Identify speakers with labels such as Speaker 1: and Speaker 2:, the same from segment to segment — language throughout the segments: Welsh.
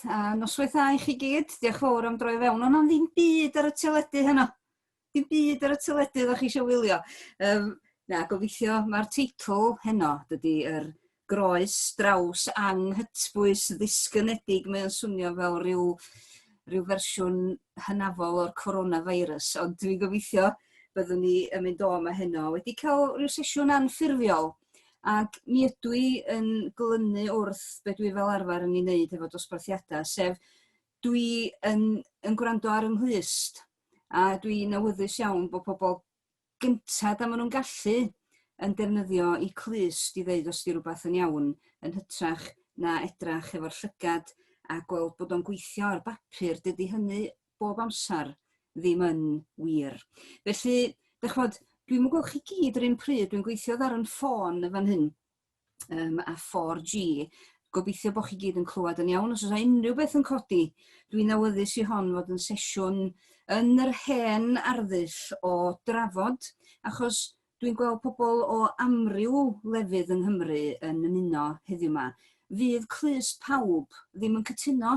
Speaker 1: a noswaith dda i chi gyd. Diolch fawr am droi fewn, ond am ddim byd ar y teledu heno. Dim byd ar y teledu ydych chi eisiau wylio. Na, gobeithio mae'r teitl heno, dydy'r groes draws anghytbwys ddisgynedig. Mae'n swnio fel rhyw fersiwn hynafol o'r coronavirus, ond dwi'n gobeithio byddwn ni yn mynd o yma heno. Wedi cael rhyw sesiwn anffurfiol, ac mi ydw i yn glynu wrth be dwi fel arfer yn ei wneud efo dosbarthiadau, sef dwi yn gwrando ar ymhlust, a dwi'n awyddus iawn bod pobl gyntad a maen nhw'n gallu yn defnyddio i clust i ddeud os di rhywbeth yn iawn, yn hytrach na edrach efo'r llygad a gweld bod o'n gweithio ar bapur. Dydy hynny bob amser ddim yn wir. Felly, d'ch'mod, dwi'm yn gweld chi gyd yr un pryd, dwi'n gweithio ar yn ffôn y fan hyn, a 4G. Gobeithio bod chi gyd yn clywed yn iawn. Os oes unrhyw beth yn codi, dwi'n awyddus i hon fod yn sesiwn yn yr hen arddull o drafod, achos dwi'n gweld pobl o amryw lefydd yng Nghymru yn ymuno heddiw yma. Fydd clust pawb ddim yn cytuno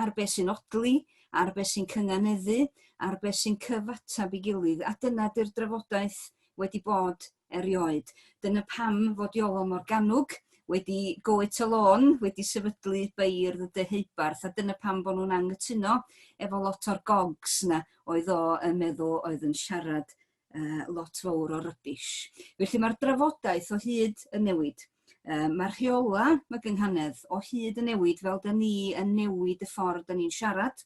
Speaker 1: ar beth sy'n odli, ar beth sy'n cynganeddu, ar beth sy'n cyfatab i gilydd, a dyna di'r drafodaeth wedi bod erioed. Dyna pam fod Iolo Morgannwg wedi go it alone, wedi sefydlu beirdd y deheubarth, a dyna pam bod nhw'n anghytuno efo lot o'r gogs yna oedd o yn meddwl oedd yn siarad lot fawr o rybbish. Felly mae'r drafodaeth o hyd yn newid. Mae'r rheola mae gynghanedd o hyd yn newid fel da ni yn newid y ffordd da ni'n siarad,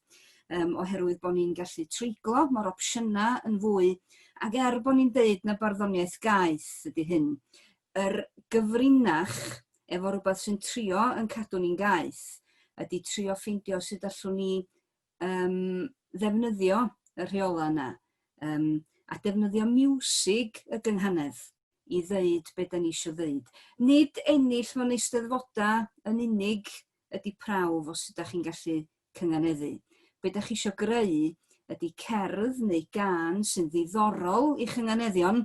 Speaker 1: oherwydd bod ni'n gallu treiglo, mae'r opsiynau yn fwy, ac bod ni'n deud na barddoniaeth gaeth ydy hyn. Yr gyfrinach efo rhywbeth sy'n trio yn cadw ni'n gaeth ydy trio ffeindio sut allwn ni ddefnyddio y rheola yna, a defnyddio miwsig y gynghanedd i ddeud beth da ni eisiau ddeud. Nid ennill mewn eisteddfodau yn unig ydy prawf os ydych chi'n gallu cynganeddu. Be da chi eisiau greu ydy cerdd neu gân sy'n ddiddorol i chynganeddion,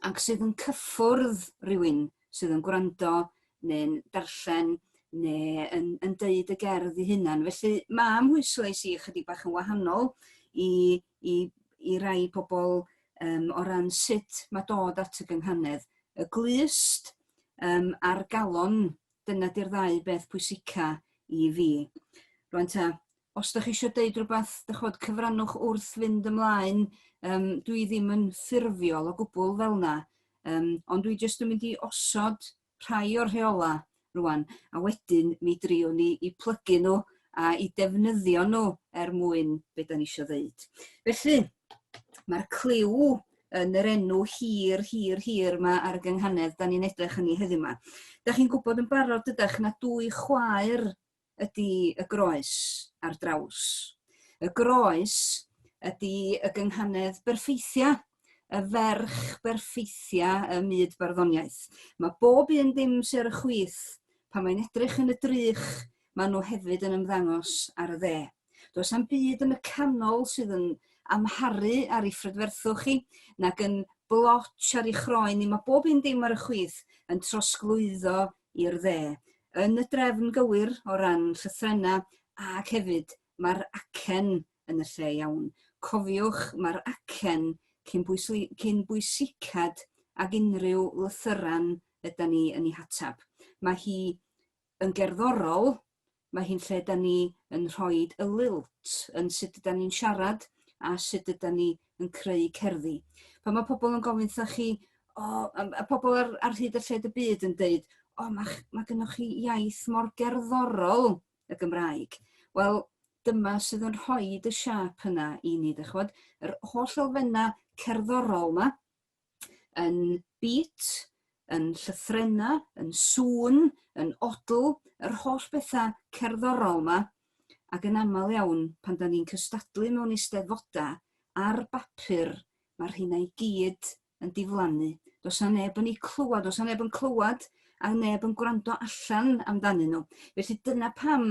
Speaker 1: ac sydd yn cyffwrdd rhywun sydd yn gwrando neu'n darllen neu yn deud y gerdd i hunan. Felly mae mhwyslais i chydig bach yn wahanol i rai pobl o ran sut mae dod at y gynghanedd. Y glust a'r galon, dyna di'r ddau beth pwysica i fi. Rwan ta, os ydych chi eisiau deud rhywbeth, d'ch'mod, cyfrannwch wrth fynd ymlaen, dwi ddim yn ffurfiol o gwbl fel yna, ond dwi jyst yn mynd i osod rhai o'r rheola rwan, a wedyn mi driwn ni i plygu nhw a i defnyddio nhw mwyn beth da ni eisiau ddeud. Felly, mae'r cliw yn yr enw hir yma ar y gynghanedd da ni'n edrych yn ei heddiw yma. Da chi'n gwybod yn barod ydych na dwy chwaer ydy y groes ar draws. Y groes ydy y gynghanedd berffeithia, y ferch berffeithia y myd barddoniaeth. Mae bob un dim sy'n ar y chwith, pan mae'n edrych yn y drych, maen nhw hefyd yn ymddangos ar y dde. Does am byd yn y canol sydd yn amharu ar ei phrydferthwch chi, nag yn blotch ar ei chroen ni. Mae bob un dim ar y chwith yn trosglwyddo i'r dde. Yn y drefn gywir o ran llythrennau, ac hefyd mae'r acen yn y lle iawn. Cofiwch, mae'r acen cyn bwysicad ag unrhyw lythyran ydyn ni yn ei hatab. Mae hi yn gerddorol, mae hi'n lle da ni yn rhoi y lilt yn sut ydyn ni'n siarad a sut ydyn ni yn creu cerddi. Pan mae pobl yn gofyn wrtha chi, pobl ar hyd y lled y byd yn deud, mae gennych chi iaith mor gerddorol y Gymraeg. Wel, dyma sydd yn rhoi y siap hynna i ni, d'ch'mod. Yr holl elfennau cerddorol yma, yn beat, yn llythrennau, yn sŵn, yn odl, yr holl bethau cerddorol yma, ac yn aml iawn pan da ni'n cystadlu mewn eisteddfodau ar bapur, mae'r hynna i gyd yn diflannu. Does na neb yn ei clywed, does na neb yn clywed, a neb yn gwrando allan amdanyn nhw. Felly dyna pam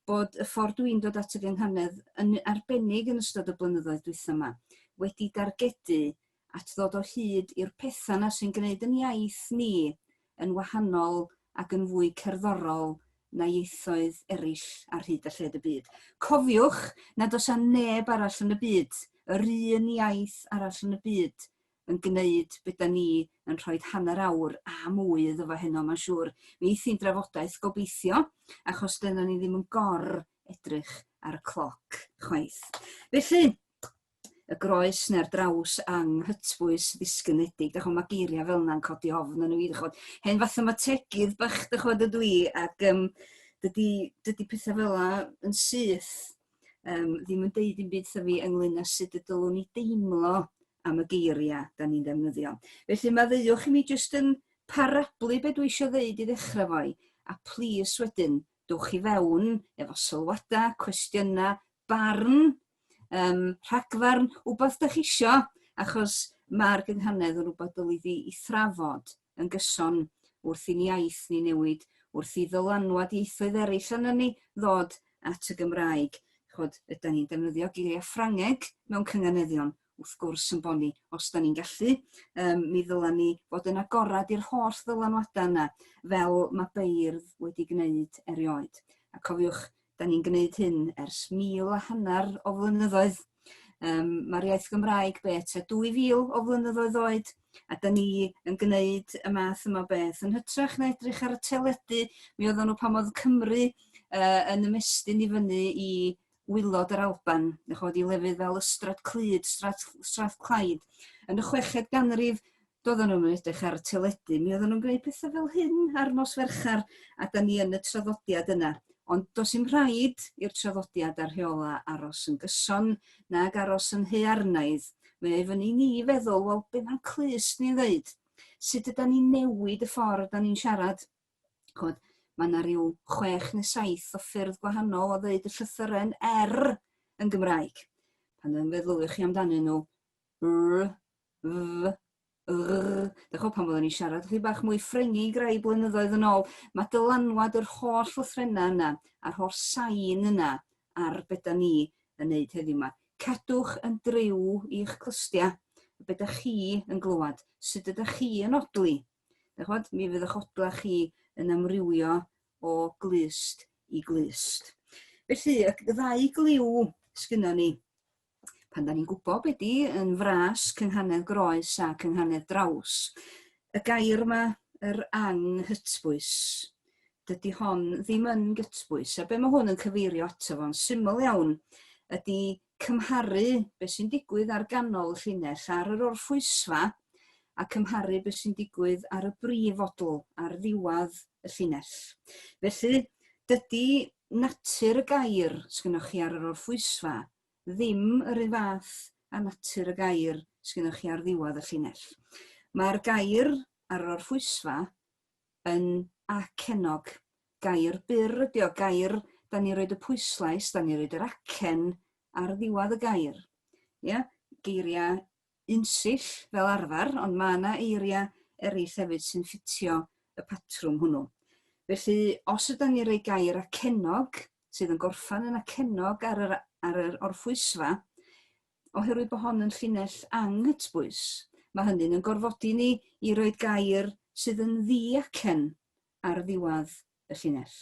Speaker 1: bod y ffordd dwi'n dod at y gynghanedd yn arbennig yn ystod y blynyddoedd dwytha yma wedi dargedu at ddod o hyd i'r pethau yna sy'n gwneud yn iaith ni yn wahanol ac yn fwy cerddorol na ieithoedd eraill ar hyd a lled y byd. Cofiwch nad oes neb arall yn y byd, yr un iaith arall yn y byd, yn gwneud beth da ni yn rhoi hanner awr a mwy iddo fo heno, mae'n siŵr. Mi eith hi'n drafodaeth gobeithio, achos dyna ni ddim yn edrych ar y cloc chwaith. Felly, y groes neu'r draws anghytbwys ddisgynedig, mae geiriau fel yna'n codi ofn yn y fi, hen fath ymategydd bach ydw i, ac dydy pethau fel yna yn syth ddim yn deud yn byd fi ynglyn â sut y dylwn ni deimlo am y geiriau da ni'n defnyddio. Felly maddeuwch i mi jyst yn parablu be dwi eisiau ddeud i ddechrau fo'i, a plis wedyn, dwch i fewn efo sylwadau, cwestiynau, barn, rhagfarn, wbath da chi isio, achos mae'r gynghanedd yn rhywbeth dylid i thrafod yn gyson wrth i'n iaith ni newid, wrth i ddylanwad ieithoedd eraill yna ni ddod at y Gymraeg. Ydyn ni'n defnyddio geiriau Ffrangeg mewn cynganeddion, wrth gwrs yn bod ni, os da ni'n gallu, mi ddylan ni fod yn agorad i'r holl ddylanwadau yna, fel mae beirdd wedi gwneud erioed. A cofiwch, da ni'n gwneud hyn ers 1,500 o flynyddoedd. Mae'r iaith Gymraeg bet 2,000 o flynyddoedd oed, a da ni yn gwneud y math yma beth yn hytrach na edrych ar y teledu. Mi oedden nhw pan oedd Cymru yn ymestyn i fyny i wylod yr Alban, i lefydd fel Ystrad Clud, Strathclyde. Yn y 16eg ganrif, doedden nhw'n edrych ar y teledu, mi oedden nhw'n gwneud pethau fel hyn ar Nos Ferchar, a da ni yn y traddodiad yna. Ond does dim rhaid i'r traddodiad ar rheola aros yn gyson nag aros yn haearnaidd. Mae ei fyny ni feddwl, wel, be mae'n clust ni'n ddeud? Sut ydyn ni'n newid y ffordd da ni'n siarad? Mae yna rhyw 6 neu 7 o ffyrdd gwahanol o ddeud y llythyren yn Gymraeg. Pan yn feddwlwch chi amdanyn nhw, pan fyddwn ni'n siarad chydig bach mwy Ffrengig rai blynyddoedd yn ôl, mae dylanwad yr holl lythrennau yna, a'r holl sain yna ar beth da ni yn neud heddiw yma. Cadwch yn driw i'ch clystiau, beth da chi yn glywed, sut ydych chi yn odli. Mi fydd eich odla chi yn amrywio o glyst i glyst. Felly, y ddau gliw sgynnon ni, pan da ni'n gwybod beth yn fras cynghanedd groes a cynghanedd draws. Y gair yma, yr anghytbwys, dydy hon ddim yn gytbwys. A be mae hwn yn cyfeirio ato fo'n syml iawn, ydy cymharu beth sy'n digwydd ar ganol y llinell ar yr orffwysfa, a cymharu beth sy'n digwydd ar y brifodl, ar ddiwadd y llinell. Felly, dydy natur y gair sgynnoch chi ar yr orffwysfa ddim yr un fath a natur y gair sgynnoch chi ar ddiwadd y llinell. Mae'r gair ar yr orffwysfa yn acenog. Gair byr ydi o, gair da ni roed y pwyslais, da ni roed yr acen ar ddiwadd y gair. Geiriau unsill fel arfer, ond mae yna eiriau eraill hefyd sy'n ffitio y patrwm hwnnw. Felly, os ydym ni roi gair acenog, sydd yn gorffan yn acenog ar yr orffwysfa, oherwydd bod hon yn llinell anghytbwys, mae hynny'n yn gorfodi ni i roi gair sydd yn ddi-acen ar ddiwadd y llinell.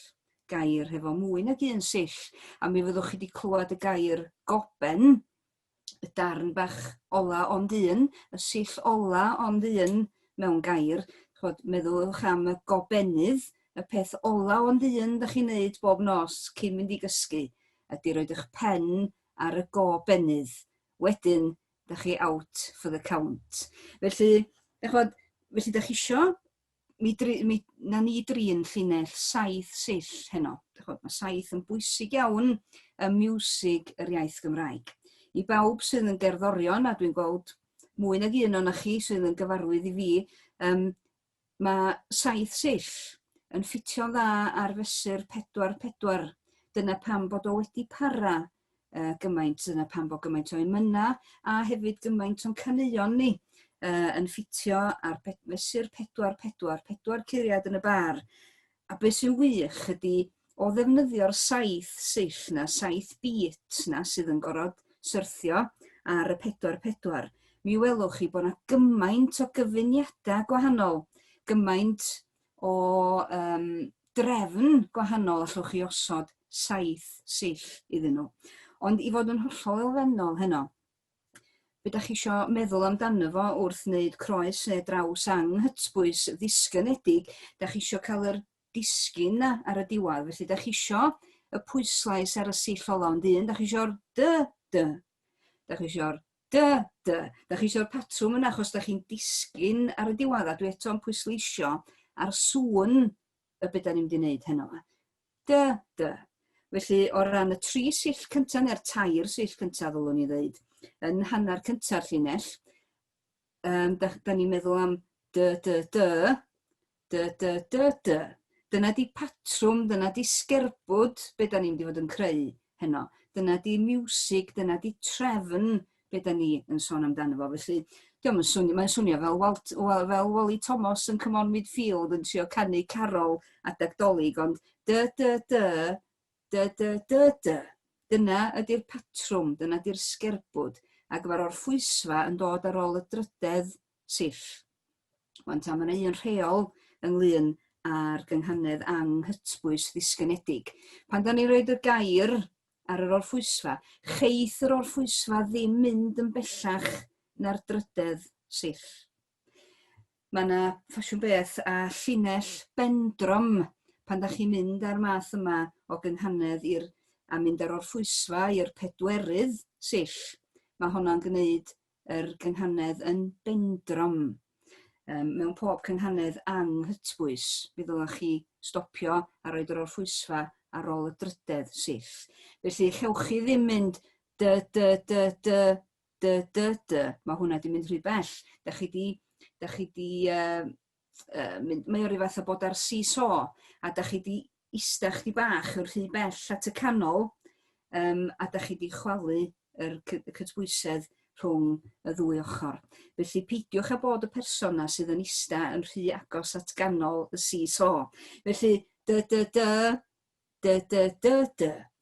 Speaker 1: Gair hefo mwy nag un sill, a mi fyddwch chi wedi clywed y gair goben, y darn bach ola ond un, y sill ola ond un mewn gair. Meddwch am y gobenydd, y peth ola ond un da chi'n neud bob nos cyn mynd i gysgu, ydy roed eich pen ar y gobenydd. Wedyn, da chi out for the count. Felly, da chi isio, na ni drin llinell 7 sill heno. Mae 7 yn bwysig iawn ym miwsig yr iaith Gymraeg. I bawb sydd yn gerddorion, a dwi'n gweld mwy nag un o'na chi sydd yn gyfarwydd i fi, mae 7 sill yn ffitio'n dda ar fesur 4-4. Dyna pam bod o wedi para gymaint, dyna pam bod gymaint o emyna, a hefyd gymaint o'n caneuon ni yn ffitio ar fesur 4-4, 4 curiad yn y bar. A beth sy'n wych ydy, o ddefnyddio'r 7 sill na, 7 beat na sydd yn gorfod syrthio ar y 4-4, mi welwch chi bod yna gymaint o gyfuniadau gwahanol, gymaint o drefn gwahanol allwch chi osod 7 sill iddyn nhw. Ond i fod yn hollol elfennol heno, be da chi isio meddwl amdano fo wrth wneud croes neu draws anghytbwys ddisgynedig, da chi isio cael yr disgyn na ar y diwadd, felly da chi isio y pwyslais ar y sill ola ond un, da chi isio'r dy, da chi isio'r dy, da chi isio'r patrwm yna achos da chi'n disgyn ar y diwadd, a dwi eto'n pwysleisio ar sŵn y be da ni'n mynd i wneud heno. Dy. Felly o ran y 3 sill cyntaf neu'r 2 sill cyntaf ddylwn i ddeud, yn hanner cynta'r llinell, da ni'n meddwl am dy. Dyna di patrwm, dyna di sgerbwd be da ni'n mynd i fod yn creu heno. Dyna di miwsig, dyna di trefn be da ni yn sôn amdano fo. Felly, mae'n swnio fel Wally Thomas yn Come On Midfield yn trio canu carol adag Dolig, ond dy. Dyna ydy'r patrwm, dyna ydy'r sgerbwd, ac mae'r orffwysfa yn dod ar ôl y drydedd sill. Wan ta, mae yna un rheol ynglyn â'r gynghanedd anghytbwys ddisgynedig. Pan da ni'n rhoid y gair ar yr orffwysfa, cheith yr orffwysfa ddim mynd yn bellach na'r drydedd sill. Mae yna ffasiwn beth a llinell bendrom pan da chi'n mynd ar math yma o gynghanedd a mynd ar orffwysfa i'r 4ydd sill. Mae hwnna'n gwneud yr gynghanedd yn bendrom. Mewn pob cynghanedd anghytbwys, fe ddylech chi stopio a roed yr orffwysfa ar ôl y drydedd sill. Felly chewch chi ddim mynd dy. Mae hwnna di mynd rhy bell. Da chi di mae o ryw fath o bod ar seesaw, a da chi di ista chdi bach yn rhy bell at y canol, a da chi di chwalu yr cytbwysedd rhwng y ddwy ochr. Felly peidiwch â bod y persona sydd yn ista yn rhy agos at ganol y seesaw. Felly dy.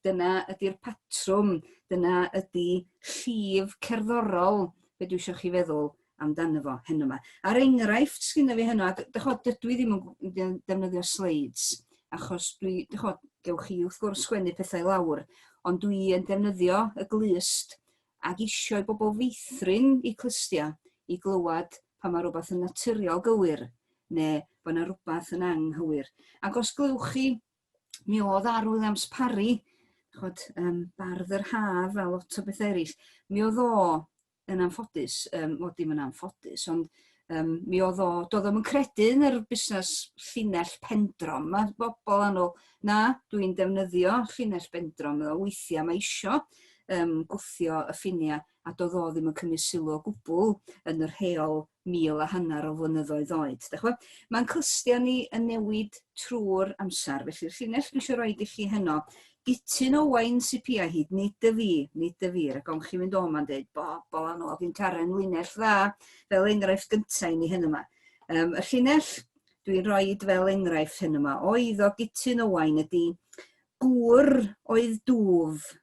Speaker 1: Dyna ydy'r patrwm, dyna ydy llif cerddorol be dwi eisiau chi feddwl amdano fo heno yma. A'r enghraifft sgynna fi heno, dydw i ddim yn defnyddio slides, achos gewch chi wrth gwrs sgwennu pethau lawr, ond dwi yn defnyddio y glyst ac isio i bobl feithrin i clystia i glywed pa mae rhywbeth yn naturiol gywir, neu bod yna rhywbeth yn anghywir. Ac os glywch chi, mi oedd ar Williams Parry, bardd yr haf a lot o beth eraill, mi oedd o yn anffodus, dim yn anffodus, ond mi oedd o, doedd o'n credu yn yr busnes llinell pendrom. Mae bobl anol, dwi'n defnyddio llinell pendrom, weithiau mae isio gwthio y ffinia, a doedd o ddim yn cymryd sylw o gwbl yn yr rheol 1,500 o flynyddoedd oed. Mae'n clystia ni yn newid trwy'r amser, felly'r llinell dwi eisiau roed i chi heno, Gytun Owain CPI hyd, nid y fi, ac o'n chi fynd o'n dweud, bobl anol, fi'n Karen linell dda, fel enghraifft gyntaf i ni hyn yma. Y llinell dwi'n roed fel enghraifft hyn yma, oedd o Gytun Owain ydy, gŵr oedd dwf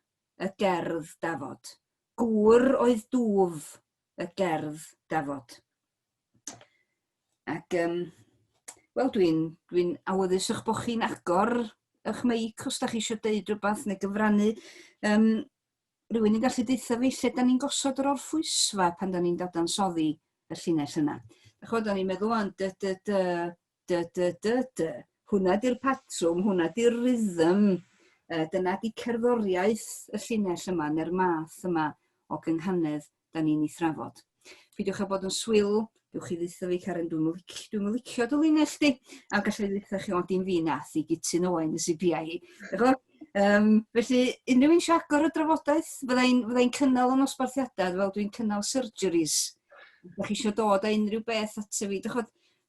Speaker 1: y gerdd Dafod. Gŵr oedd dwf y gerdd Dafod. Ac, wel, dwi'n awyddus eich bod chi'n agor eich meic os da chi eisiau deud rhywbeth neu gyfrannu. Rwy'n yn gallu deitha fi lle da ni'n gosod yr orffwysfa pan da ni'n dadansoddi y llinell yna. Da ni'n meddwl am dy. Hwna di'r patrwm, hwna di'r rhythm, dyna di cerddoriaeth y llinell yma, neu'r math yma o gynghanedd da ni'n ei thrafod. Peidiwch â bod yn swyl, dywch chi ddeitha fi, Karen, dwi'n licio dy linell di, a gallai ddeitha chi, dim fi nath i Gytun Owain y CPI. Felly, unrhyw un eisiau agor y drafodaeth, fyddai'n cynnal yn osbarthiadau, fel dwi'n cynnal surgeries. Da chi eisiau dod â unrhyw beth at y fi.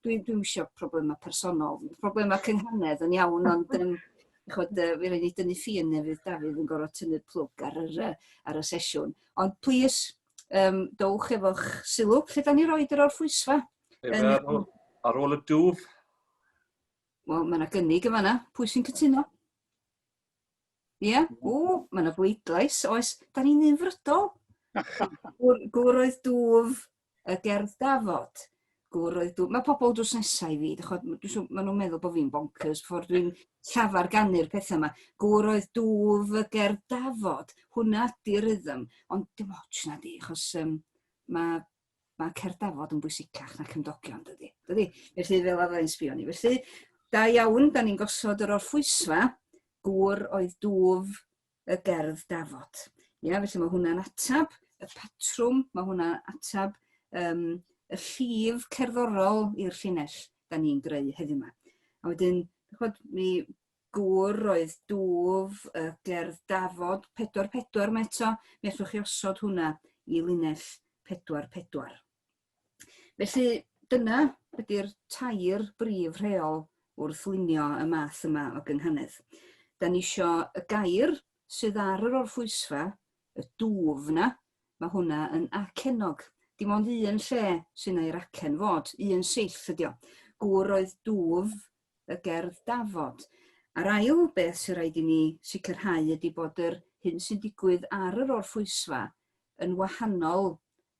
Speaker 1: Dwi'n eisiau problemau personol, problemau cynghanedd yn iawn, ond fi rhaid i dynnu ffin neu fydd Dafydd yn gorfod tynnu plwg ar y sesiwn. Ond please, dowch efo'ch sylw, lle da ni roed yr orffwysfa?
Speaker 2: Ar ôl y dwf?
Speaker 1: Wel, mae yna gynnig yma yna. Pwy sy'n cytuno? Ie? Mae yna bleidlais. Oes, da ni'n unfrydol. Gŵr oedd dwf y gerdd Dafod. Gŵr oedd dwf. Mae pobl drws nesaf I fi, maen nhw'n meddwl bod fi'n bonkers, ffordd dwi'n llafar gannu'r pethau yma. Gŵr oedd dwf y gerdd Dafod, hwnna ydi rhythm, ond dim ots na di, achos mae cerdd Dafod yn bwysicach na cymdogion, dydy. Felly fel a fe'n sbio ni. Felly, da iawn, da ni'n gosod yr orffwysfa, gŵr oedd dwf y gerdd Dafod. Ia, felly mae hwnna'n atab y patrwm, mae hwnna'n atab y llif cerddorol i'r llinell da ni'n greu heddiw yma. A wedyn, mi gŵr oedd dwf y gerdd Dafod 4-4 ma eto, mi allwch chi osod hwnna I linell 4-4. Felly dyna ydy'r tair brif rheol wrth lunio y math yma o gynghanedd. Da ni isio y gair sydd ar yr orffwysfa, y dwf na, mae hwnna yn acenog. Dim ond un lle sy'n ei'r acen fod, un sill ydi o. Gŵr oedd dwf y gerdd Dafod. A'r ail beth sy'n rhaid I ni sicrhau ydy bod yr hyn sy'n digwydd ar yr orffwysfa yn wahanol,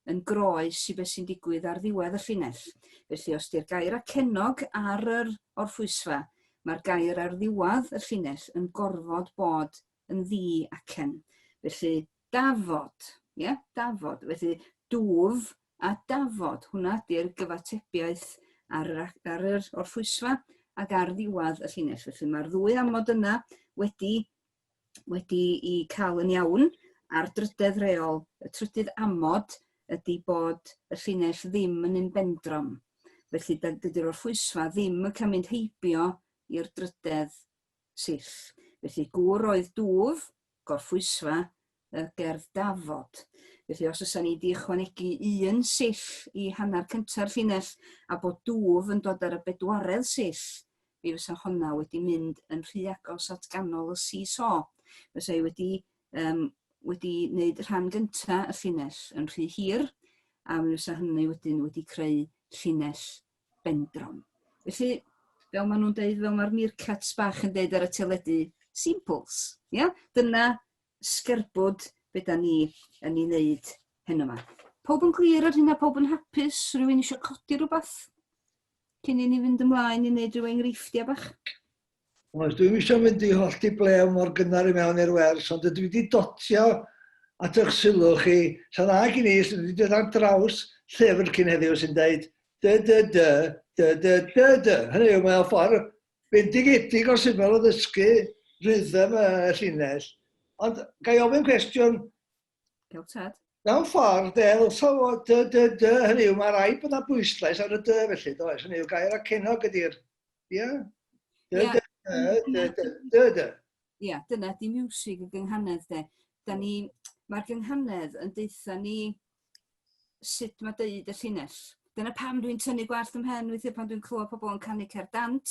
Speaker 1: yn groes I beth sy'n digwydd ar ddiwedd y llinell. Felly os di'r gair acenog ar yr orffwysfa, mae'r gair ar ddiwedd y llinell yn gorfod bod yn ddi-acen. Felly Dafod, Dafod. Felly dwf a Dafod, hwnna ydy'r gyfatebiaeth ar yr orffwysfa ac ar ddiwedd y llinell. Felly mae'r ddwy amod yna wedi I cael yn iawn a'r drydedd reol. Y trydydd amod ydy bod y llinell ddim yn un bendrom. Felly dydy'r orffwysfa ddim yn cael mynd heibio i'r drydedd sill. Felly gŵr oedd dwf, gorffwysfa, y gerdd Dafod. Felly os oes ni wedi ychwanegu un sill I hanner cynta'r llinell a bod dwf yn dod ar y bedwaredd sill, mi fysa honna wedi mynd yn rhy agos at ganol y seesaw. Fysa I wedi wneud rhan gynta y llinell yn rhy hir, a mi fysa hynny wedyn wedi creu llinell bendrom. Felly, fel maen nhw'n deud, fel mae'r meerkats bach yn deud ar y teledu, simples. Dyna sgerbwd be da ni yn ei wneud hyn yma. Pob yn glir ar hynna, pob yn hapus, rhywun eisiau codi rhywbeth? Cyn I ni fynd ymlaen I wneud rhyw enghreifftiau bach.
Speaker 3: Oes, dwi'n eisiau mynd I hollti blew mor gynnar I mewn i'r wers, ond dwi wedi dotio at eich sylw chi, sa'n ag I ni, sydd wedi dod ar draws llyfr cyn heddiw sy'n dweud dy. Hynny yw, mae'n ffordd bendigedig o syml o ddysgu rhythm y llinell. Ond ga I ofyn cwestiwn,
Speaker 1: Gael tad.
Speaker 3: mewn ffordd, dy, hynny yw, mae rai bod yna bwyslais ar y dy felly, does? Hynny yw, gair acenog ydy'r, dy.
Speaker 1: Ia, dyna di miwsig y gynghanedd de. Mae'r gynghanedd yn deitha ni sut mae deud y llinell. Dyna pam dwi'n tynnu gwarth ym mhen weithiau pan dwi'n clywed pobl yn canu cer dant,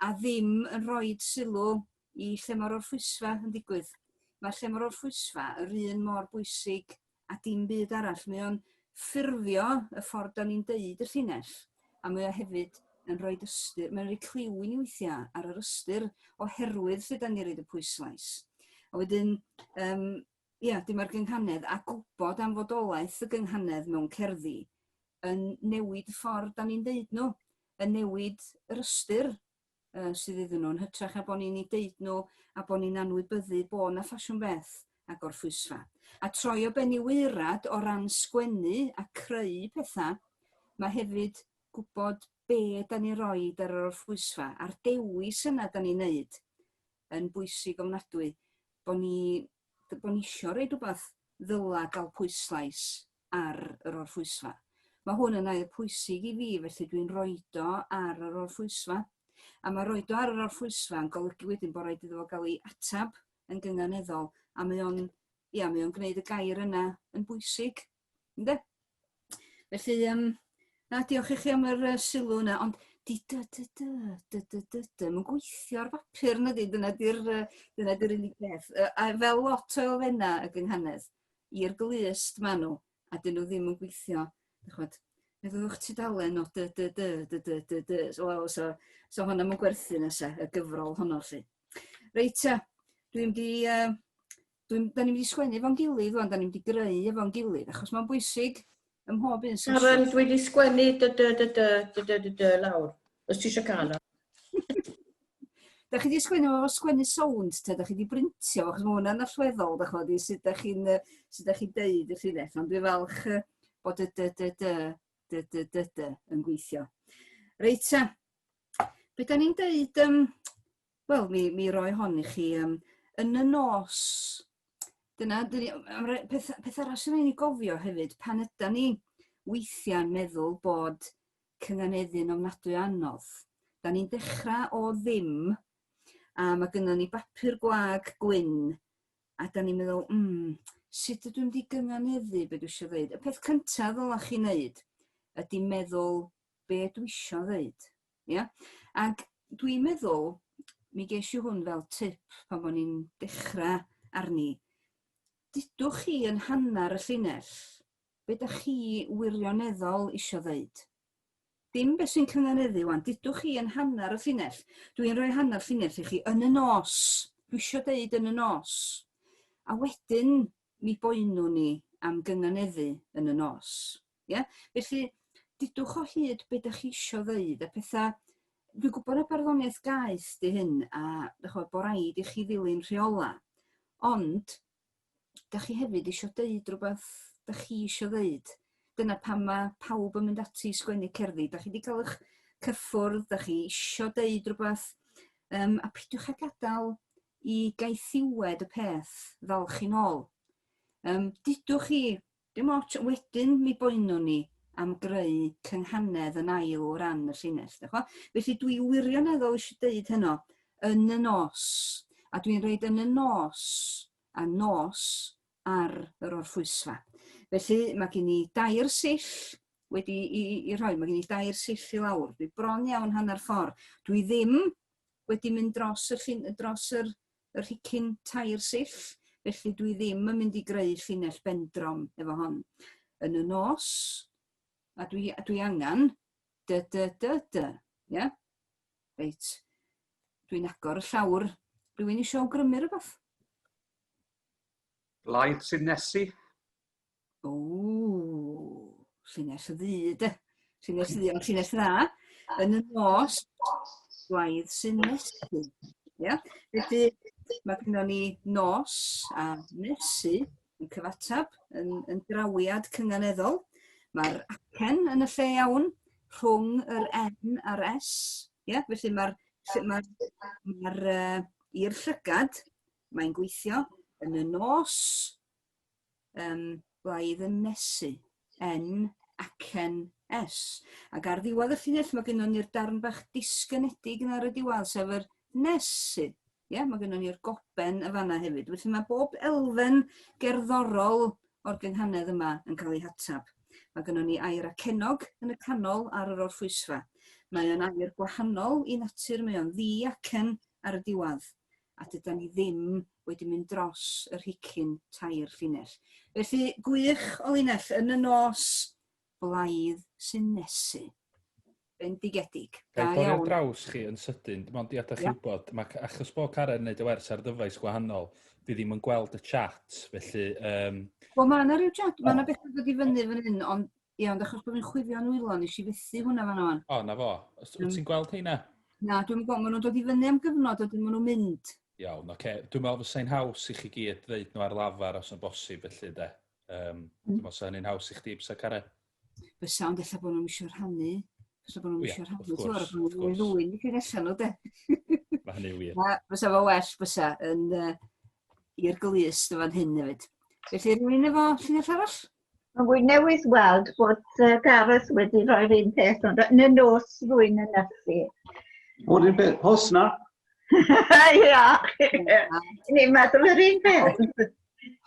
Speaker 1: a ddim yn rhoi sylw I lle mae'r orffwysfa yn digwydd. Mae lle mae'r orffwysfa yr un mor bwysig a dim byd arall. Mae o'n ffurfio y ffordd da ni'n deud y llinell, a mae o hefyd yn rhoi ystyr, mae'n rhoi cliw I ni weithiau ar yr ystyr oherwydd lle da ni'n rhoi y pwyslais. A wedyn, dim ar gynghanedd, a gwybod am fodolaeth y gynghanedd mewn cerddi yn newid y ffordd da ni'n deud nhw, yn newid yr ystyr sydd iddyn nhw'n hytrach a bod ni'n ei deud nhw a bod ni'n anwybyddu bod na ffasiwn beth ag orffwysfa. A troi o ben I weirad o ran sgwennu a creu pethau, mae hefyd gwybod be da ni'n rhoi ar yr orffwysfa, a'r dewis yna da ni'n neud yn bwysig ofnadwy, bod ni isio rhaid rhywbeth ddyla gael pwyslais ar yr orffwysfa. Mae hwn yn ail pwysig I fi, felly dwi'n rhoid o ar yr orffwysfa. A mae rhoid o ar yr orffwysfa yn golygu wedyn bod rhaid iddo fo gael ei atab yn gynganeddol, a mae o'n gwneud y gair yna yn bwysig. Ynde? Felly, diolch I chi am yr sylw yna, ond mae'n gweithio ar bapur na di, dyna di'r unig beth. A fel lot o elfenna y gynghanedd, i'r glust ma nhw, a dyn nhw ddim yn gweithio. Meddwch tudalen o so honna mae'n gwerthu nesa, y gyfrol honno chi. Reit, da ni wedi sgwennu efo'n gilydd, da ni wedi greu efo'n gilydd, achos mae'n bwysig ym mhob un
Speaker 4: Sharon,
Speaker 1: sesiwn.
Speaker 4: dwi wedi sgwennu dy lawr. Os ti eisiau cael o.
Speaker 1: Da chi wedi sgwennu sownd te, da chi wedi brintio, achos mae hwnna'n allweddol, da chi, sut da chi'n deud y llinell, ond dwi'n falch bod y yn gweithio. Reit, be da ni'n deud, wel, mi roi hon i chi, yn y nos, dyna, peth arall sy'n ei gofio hefyd, pan ydyn ni weithiau'n meddwl bod cynganeddu'n ofnadwy anodd. Da ni'n dechrau o ddim, a mae gynnon ni bapur gwag gwyn, a da ni'n meddwl, sut ydw i'n di gynganeddu be dwi eisiau dweud. Y peth cyntaf ddylech chi wneud ydy meddwl be dwi eisiau dweud. Yeah? Ac dwi'n meddwl, mi ges i hwn fel tip pan bod ni'n dechrau arni, dydwch chi yn hanner y llinell, be da chi wirioneddol eisiau dweud. Dim beth sy'n cynganeddu wan, dydwch chi yn hanner y llinell. Dwi'n rhoi hanner llinell i chi yn y nos. Dwi eisiau dweud yn y nos. A wedyn mi boenw ni am gynganeddu yn y nos. Yeah? Felly, dydwch o hyd be da chi eisiau dweud. A pethau, dwi'n gwybod y barddoniaeth gaeth di hyn, a bo raid i chi ddilyn rheola. Ond, da chi hefyd eisiau dweud rhywbeth da chi eisiau dweud. Dyna pan mae pawb yn mynd ati i sgwennu cerddi. Da chi wedi cael eich cyffwrdd, da chi eisiau dweud rhywbeth, a peidiwch â gadael i gaethiwed y peth ddal chi nôl. Dydwch chi, dim ots, wedyn mi boenw ni am greu cynghanedd yn ail o ran y llinell. Felly dwi wirioneddol eisiau dweud heno yn y nos, a dwi'n rhaid yn y nos a nos ar yr orffwysfa. Felly mae gen i dair sill wedi i rhoi, mae gen i dair sill i lawr. Dwi bron iawn hanner ffordd. Dwi ddim wedi mynd dros yr rhicyn tair sill, felly dwi ddim yn mynd i greu llinell bendrom efo hon. Yn y nos, a dwi angan yeah? Reit. Dwi'n agor y llawr. Rwy'n eisiau awgrymu rhywbeth?
Speaker 2: Blaid sy'n nesu.
Speaker 1: Llinell y ddu, llinell dda. Yn y nos, blaid sy'n nesu. Yeah? Felly, mae gynnon ni nos a nesu yn cyfatab, yn drawiad cynganeddol. Mae'r acen yn y lle iawn rhwng yr N a'r S. Yeah? Felly mae'r i'r llygad, mae'n gweithio yn y nos, blaid yn nesu, N, acen, S. Ac ar ddiwedd y llinell mae gynnon ni'r darn bach disgynedig yn ar y diwedd, sef yr nesu. Yeah? Mae gynnon ni'r goben y fanna hefyd. Felly mae bob elfen gerddorol o'r gynghanedd yma yn cael ei hatab. Mae gynnon ni air acenog yn y canol ar yr orffwysfa. Mae yn air gwahanol i natur, mae o'n ddi-acen ar y diwedd. A dyda ni ddim wedi mynd dros yr rhicyn tair llinell. Felly, gwych o linell yn y nos, blaid sy'n nesu. Bendigedig.
Speaker 5: Gael dorri draws chi yn sydyn, dim ond i adach chi wybod, achos bod Karen yn neud y wers ar ddyfais gwahanol, fi ddim yn gweld y chat, felly...
Speaker 1: Wel, mae yna rhyw chat, mae yna beth yn dod i fyny fan hyn, ond achos bod fi'n chwifio nwylo, nes i fethu hwnna fan o'n.
Speaker 5: O, na fo. Wyt ti'n gweld heina?
Speaker 1: Na, dwi'n gweld, maen nhw'n dod i fyny am gyfnod, a maen nhw'n mynd.
Speaker 5: Iawn, oce. Dwi'n meddwl fysa'n haws i chi gyd ddeud nhw ar lafar os yn bosib, felly de. Dwi'n meddwl fysa'n un haws i chdi, bysa Karen?
Speaker 1: Bysa, ond ella bod nhw'n eisiau rhannu. Bysa bod nhw'n eisiau rhannu.
Speaker 5: Of course.
Speaker 1: Dwi'n ddwy'n i chi'n allan nhw, de.
Speaker 5: Mae hynny wir.
Speaker 1: Bysa fo well, bysa, i'r glust o fan hyn hefyd. Felly, rwy'n efo llinell arall?
Speaker 6: Rwy'n newydd weld bod Gareth wedi rhoi'r un peth, ond yn y nos rwy'n yn nesu.
Speaker 7: O'r un peth, hos na?
Speaker 6: Ia, ni'n meddwl yr un peth.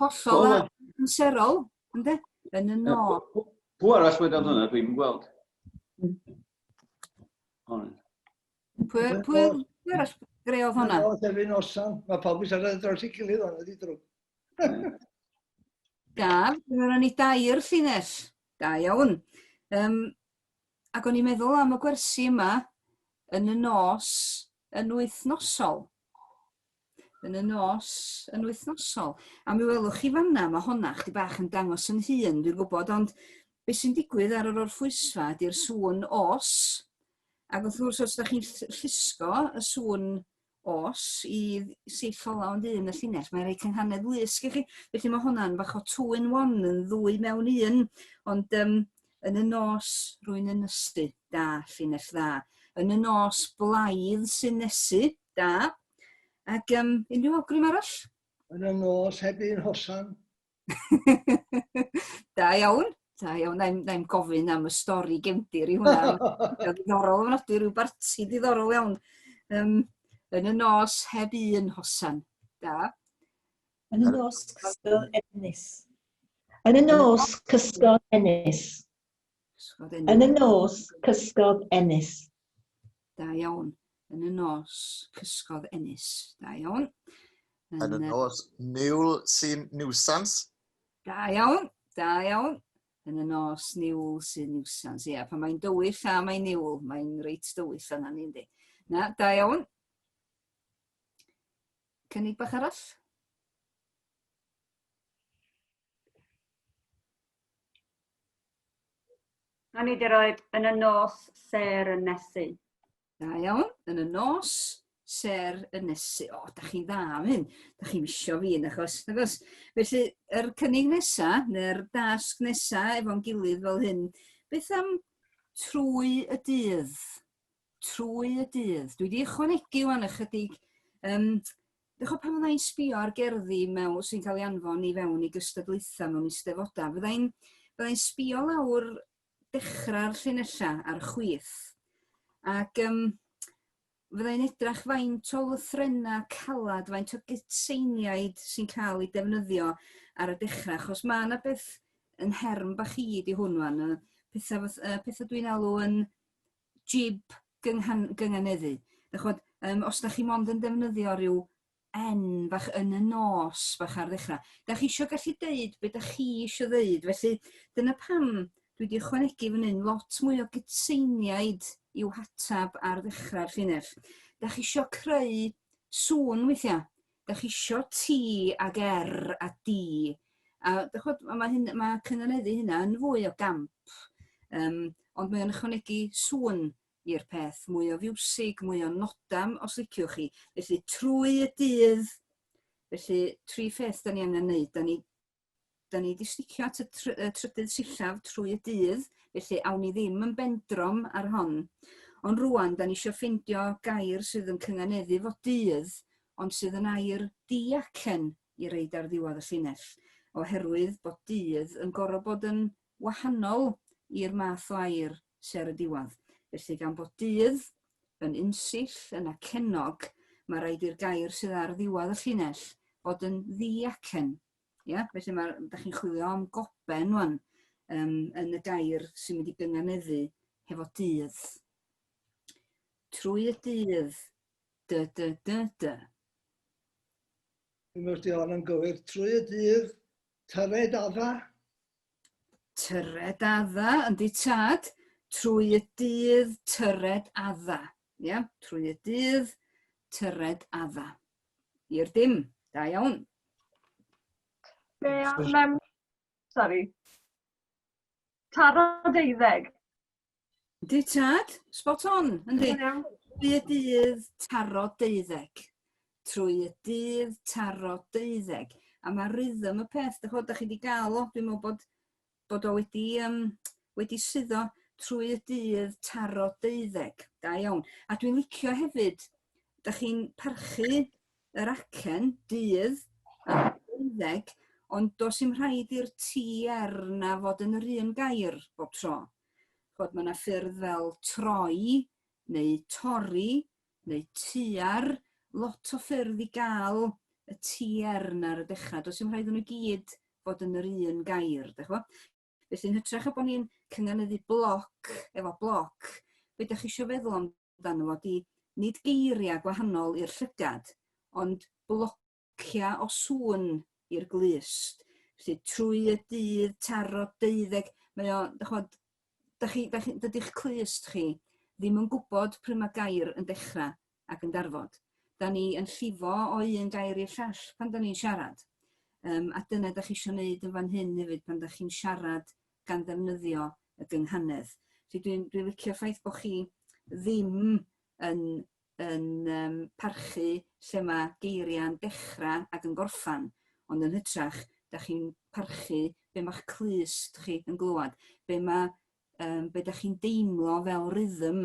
Speaker 1: Hollol a amserol, ynddo? Yn y no.
Speaker 7: Pwy arall wedi dod hwnna, dwi'n gweld.
Speaker 1: Pwy arall greodd hwnna?
Speaker 3: O, Defyn Osan. Mae pawb yn siarad dros ei gilydd hwnna, di drwy.
Speaker 1: Gaf, dyma ni dair llinell. Da iawn. Ac o'n i'n meddwl am y gwersi yma yn y nos yn wythnosol. Yn y nos yn wythnosol. A mi welwch chi fanna, mae honna chdi bach yn dangos yn hun, dwi'n gwybod, ond Be sy'n digwydd ar yr orffwysfa ydy'r sŵn os, ac wrth gwrs os ydych chi'n llusgo y sŵn os i syth ola ond un y llinell, mae'n rhoi cynghanedd wisg i chi. Felly mae hwnna'n bach o 2-in-1 yn ddwy mewn un, ond yn y nos rwy'n ynysu, da, llinell dda. Yn y nos blaidd sy'n nesu, da. Ac unrhyw awgrym arall?
Speaker 3: Yn y nos heb un hosan.
Speaker 1: Da iawn. Da iawn, na'i'm gofyn am y stori gefndir i hwnna. Mae'n ddiddorol ofnadwy, rhyw barti diddorol iawn. Yn y nos heb un hosan. Da.
Speaker 4: Yn y nos cysgodd Ennis. Yn y nos cysgodd Ennis. Yn y nos cysgodd Ennis.
Speaker 1: Da iawn. Yn y nos cysgodd Ennis. Da iawn.
Speaker 8: Yn y nos niwl sy'n niwsans.
Speaker 1: Da iawn. Da iawn. Yn y nos niwl sy'n niwsans. Ia, pan mae'n dywyll a mae'n niwl. Mae'n reit dywyll yna ni, yndi. Na, da iawn. Cynnig bach arall?
Speaker 9: A ni di roed yn y nos ser yn nesu.
Speaker 1: Da iawn, yn y nos ser yn nesu. O, da chi'n dda am hyn. Da chi'n misio fi yn achos. Felly, yr cynnig nesa, neu'r dasg nesa efo'n gilydd fel hyn, beth am trwy y dydd? Trwy y dydd. Dwi wedi ychwanegu wan ychydig. Dych pan fyddai'n sbio ar gerddi sy'n cael ei anfon i fewn i gystadlaethau mewn eisteddfodau, fyddai'n sbio lawr dechrau'r llinella ar chwith. Ac fyddai'n edrach faint o lythrennau calad, faint o gytseiniaid sy'n cael ei defnyddio ar y dechrau, achos mae yna beth yn herm bach i di hwnwan, pethau dwi'n alw yn jib gynganeddu. Os da chi mond yn defnyddio rhyw bach yn y nos bach ar ddechrau, da chi eisiau gallu deud beth da chi eisiau ddeud, felly dyna pam dwi wedi ychwanegu fan hyn lot mwy o gytseiniaid i'w hatab ar ddechrau'r llinell. Da chi eisiau creu sŵn weithiau. Da chi eisiau ti ag a di. A mae cynganeddu hynna yn fwy o gamp. Ond mae'n ychwanegu sŵn i'r peth, mwy o fiwsig, mwy o nodam os liciwch chi. Felly trwy y dydd, felly 3 pheth da ni angen wneud. Da ni wedi sticio at y trydydd sillaf trwy y dydd, felly awn ni ddim yn bendrom ar hon. Ond rwan, da ni eisiau ffeindio gair sydd yn cynganeddu fo dydd, ond sydd yn air diacen i reid ar ddiwedd y llinell, oherwydd bod dydd yn gorfod bod yn wahanol i'r math o air sy'n ar y diwedd. Felly gan bod dydd yn unsill, yn acennog, mae rhaid i'r gair sydd ar ddiwedd y llinell fod yn ddiacen. Ia? Felly da chi'n chwilio am goben wan yn y gair sy'n mynd i gynganeddu hefo dydd. Trwy y dydd, dy.
Speaker 3: Dwi'n meddwl di hon yn gywir. Trwy y dydd, tyred adda.
Speaker 1: Tyred adda, yndi tad. Trwy y dydd, tyred adda. Ia? Trwy y dydd, tyred adda. I'r dim. Da iawn.
Speaker 9: Taro deuddeg.
Speaker 1: Yndi tad, spot on, yndi. Trwy y dydd, taro deuddeg. Trwy y dydd, taro deuddeg. A mae rhythm y peth, da chi wedi gael o, dwi'n meddwl bod o wedi suddo trwy y dydd, taro deuddeg. Da iawn. A dwi'n licio hefyd, da chi'n parchu yr acen, dydd, a deuddeg, ond does dim rhaid i'r TR na fod yn yr un gair bob tro. Mae yna ffyrdd fel troi, neu torri, neu tuar, lot o ffyrdd i gael y TR na ar y dechrau. Does dim rhaid yn y gyd fod yn yr un gair. Felly'n hytrach a bod ni'n cynganeddu bloc efo bloc, be da chi eisiau feddwl amdano fo di nid geiriau gwahanol i'r llygad, ond blocia o sŵn i'r glust. Felly trwy y dydd, taro deuddeg, dydych clust chi ddim yn gwybod pryd mae gair yn dechrau ac yn darfod. Da ni yn llifo o un gair i'r llall pan da ni'n siarad. A dyna da chi eisiau gwneud yn fan hyn hefyd pan da chi'n siarad gan ddefnyddio y gynghanedd. Dwi'n licio ffaith bod chi ddim yn parchu lle mae geiriau'n dechrau ac yn gorffan, ond yn hytrach, da chi'n parchu be mae'ch clust chi yn glywed, be da chi'n deimlo fel rhythm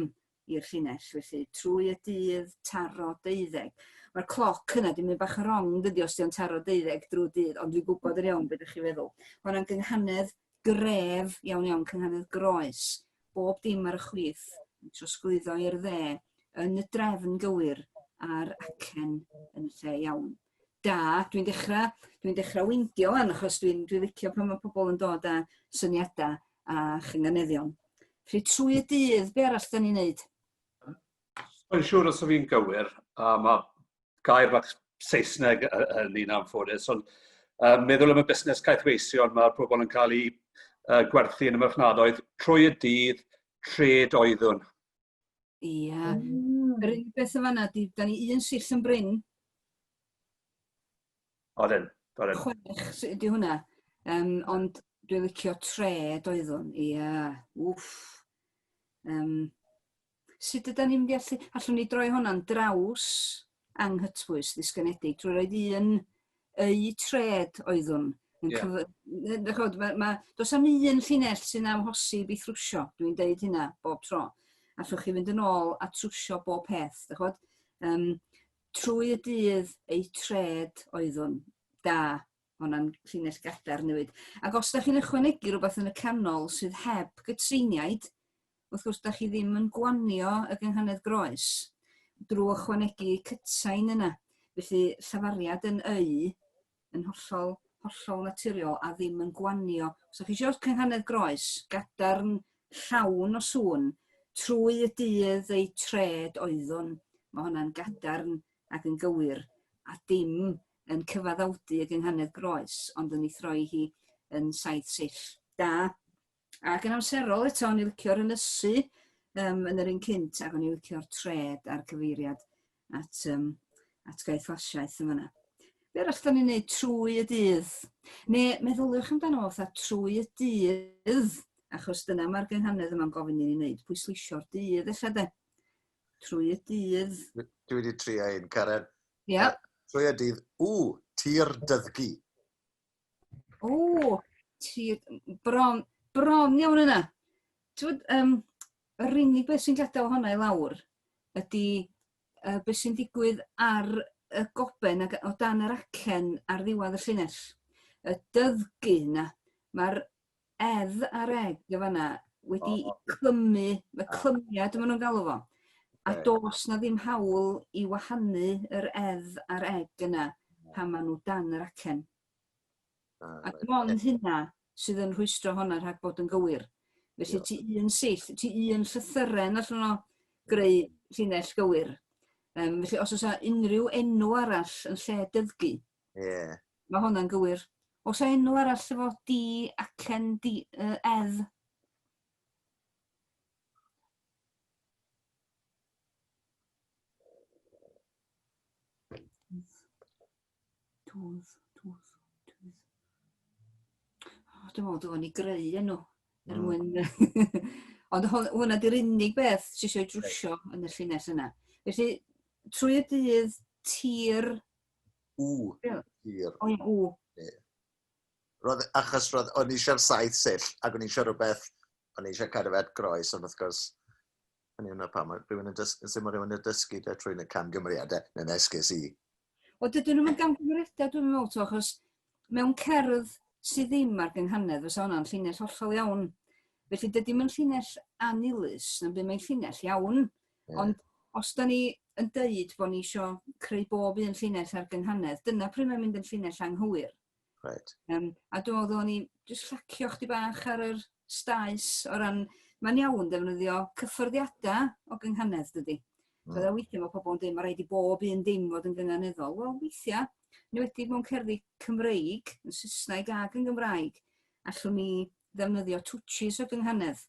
Speaker 1: i'r llinell, felly trwy y dydd, taro, deuddeg. Mae'r cloc yna, dwi'n mynd bach yn wrong, dydy os di'n taro deuddeg drwy dydd, ond dwi'n gwybod yr iawn beth ydych chi feddwl. Hwna'n gynghanedd gref, iawn, cynghanedd groes, bob dim ar y chwith, trosglwyddo i'r dde, yn y drefn gywir a'r acen yn y lle iawn. Da, dwi'n dechrau weindio wan, achos dwi'n licio pan mae pobl yn dod â syniadau a chynganeddion. Felly trwy y dydd, be arall da ni'n neud?
Speaker 2: Mae'n siŵr os o fi'n gywir, mae gair bach Saesneg yn un anffodus, ond meddwl am y busnes caethweision, mae'r pobl yn cael eu gwerthu yn y marchnadoedd trwy y dydd, tred oeddwn.
Speaker 1: Ia, yr unig beth yn fanna, da ni un syll yn bryn.
Speaker 2: Odyn.
Speaker 1: 6 ydy hwnna, ond dwi'n licio tred oeddwn, ia, wff. Sut ydyn ni'n mynd i allu, allwn ni droi hwnna'n draws anghytbwys ddisgynedig, trwy roed un tred oeddwn. Does am un llinell sy'n amhosib i thrwsio, dwi'n deud hynna bob tro. Allwch chi fynd yn ôl a trwsio bob peth. Trwy y dydd ei tred oeddwn. Da, hwnna'n llinell gadar newid. Ac os da chi'n ychwanegu rhywbeth yn y canol sydd heb gytseiniaid, wrth gwrs da chi ddim yn gwanio y gynghanedd groes drwy ychwanegu cytsain yna. Felly llafariad yn yn hollol naturiol a ddim yn gwanio. Os da chi eisiau cynghanedd groes, gadarn llawn o sŵn, trwy y dydd ei tred oeddwn, mae hwnna'n gadarn ac yn gywir, a dim yn cyfaddawdu y gynghanedd groes, ond yn ei throi hi yn 7 sill. Da. Ac yn amserol eto, o'n i licio'r ynysu yn yr un cynt, ac o'n i licio'r tred a'r cyfeiriad at gaethwasiaeth yn fyna. Be arall da ni'n neud trwy y dydd? Neu meddyliwch amdano fatha trwy y dydd, achos dyna mae'r gynghanedd yma'n gofyn i ni wneud, pwysleisio'r dydd ella de. Trwy y dydd.
Speaker 8: Dwi wedi trio un, Karen.
Speaker 1: Ia.
Speaker 8: Trwy y dydd, tir dyddgu.
Speaker 1: Tir, bron iawn yna. Yr unig beth sy'n gadael honna i lawr ydy beth sy'n digwydd ar y goben o dan yr acen ar ddiwedd y llinell. Y dyddgu yna, mae'r edd a'r eg o fanna wedi clymu, y clymiad yma nhw'n galw fo. A dos na ddim hawl i wahanu yr edd a'r eg yna pan maen nhw dan yr acen. A dim ond hynna sydd yn rhwystro honna rhag bod yn gywir. Felly ti un sill, ti un llythyren allan o greu llinell gywir. Felly os oes unrhyw enw arall yn lle dyddgu, mae hwnna'n gywir. Os oes enw arall efo di, acen, edd. Dwi'n meddwl dwi'n ni greu enw. Ond hwnna di'r unig beth sy'n eisiau drwsio yn y llinell yna. Felly, trwy y dydd, tir...
Speaker 8: Tir.
Speaker 1: O,
Speaker 8: Achos o'n i eisiau'r 7 sill, ac o'n i eisiau rhywbeth, o'n i eisiau cadwed groes, ond wrth gwrs, o'n i hwnna pam, rhywun yn dysgu trwy'n y camgymeriadau, neu nesgus i.
Speaker 1: O, dydyn nhw'n camgymeriadau, dwi'n meddwl, achos mewn cerdd sydd ddim ar gynghanedd, fysa hwnna'n llinell hollol iawn. Felly dydy mae'n llinell anilus, na'n byd mae'n llinell iawn, ond os da ni yn deud bod ni eisiau creu bob un llinell ar gynghanedd, dyna pryd mae'n mynd yn llinell anghywir.
Speaker 8: Right.
Speaker 1: A dwi'n meddwl o'n i jyst llacio chdi bach ar yr staes o ran, mae'n iawn defnyddio cyffyrddiadau o gynghanedd dydy. Fydda weithiau mae pobl yn dweud, mae rhaid i bob un dim fod yn gynghaneddol. Wel, weithiau, enwedig mewn cerddi Cymreig, yn Saesneg ac yn Gymraeg, allwn ni ddefnyddio twtshis o gynghanedd.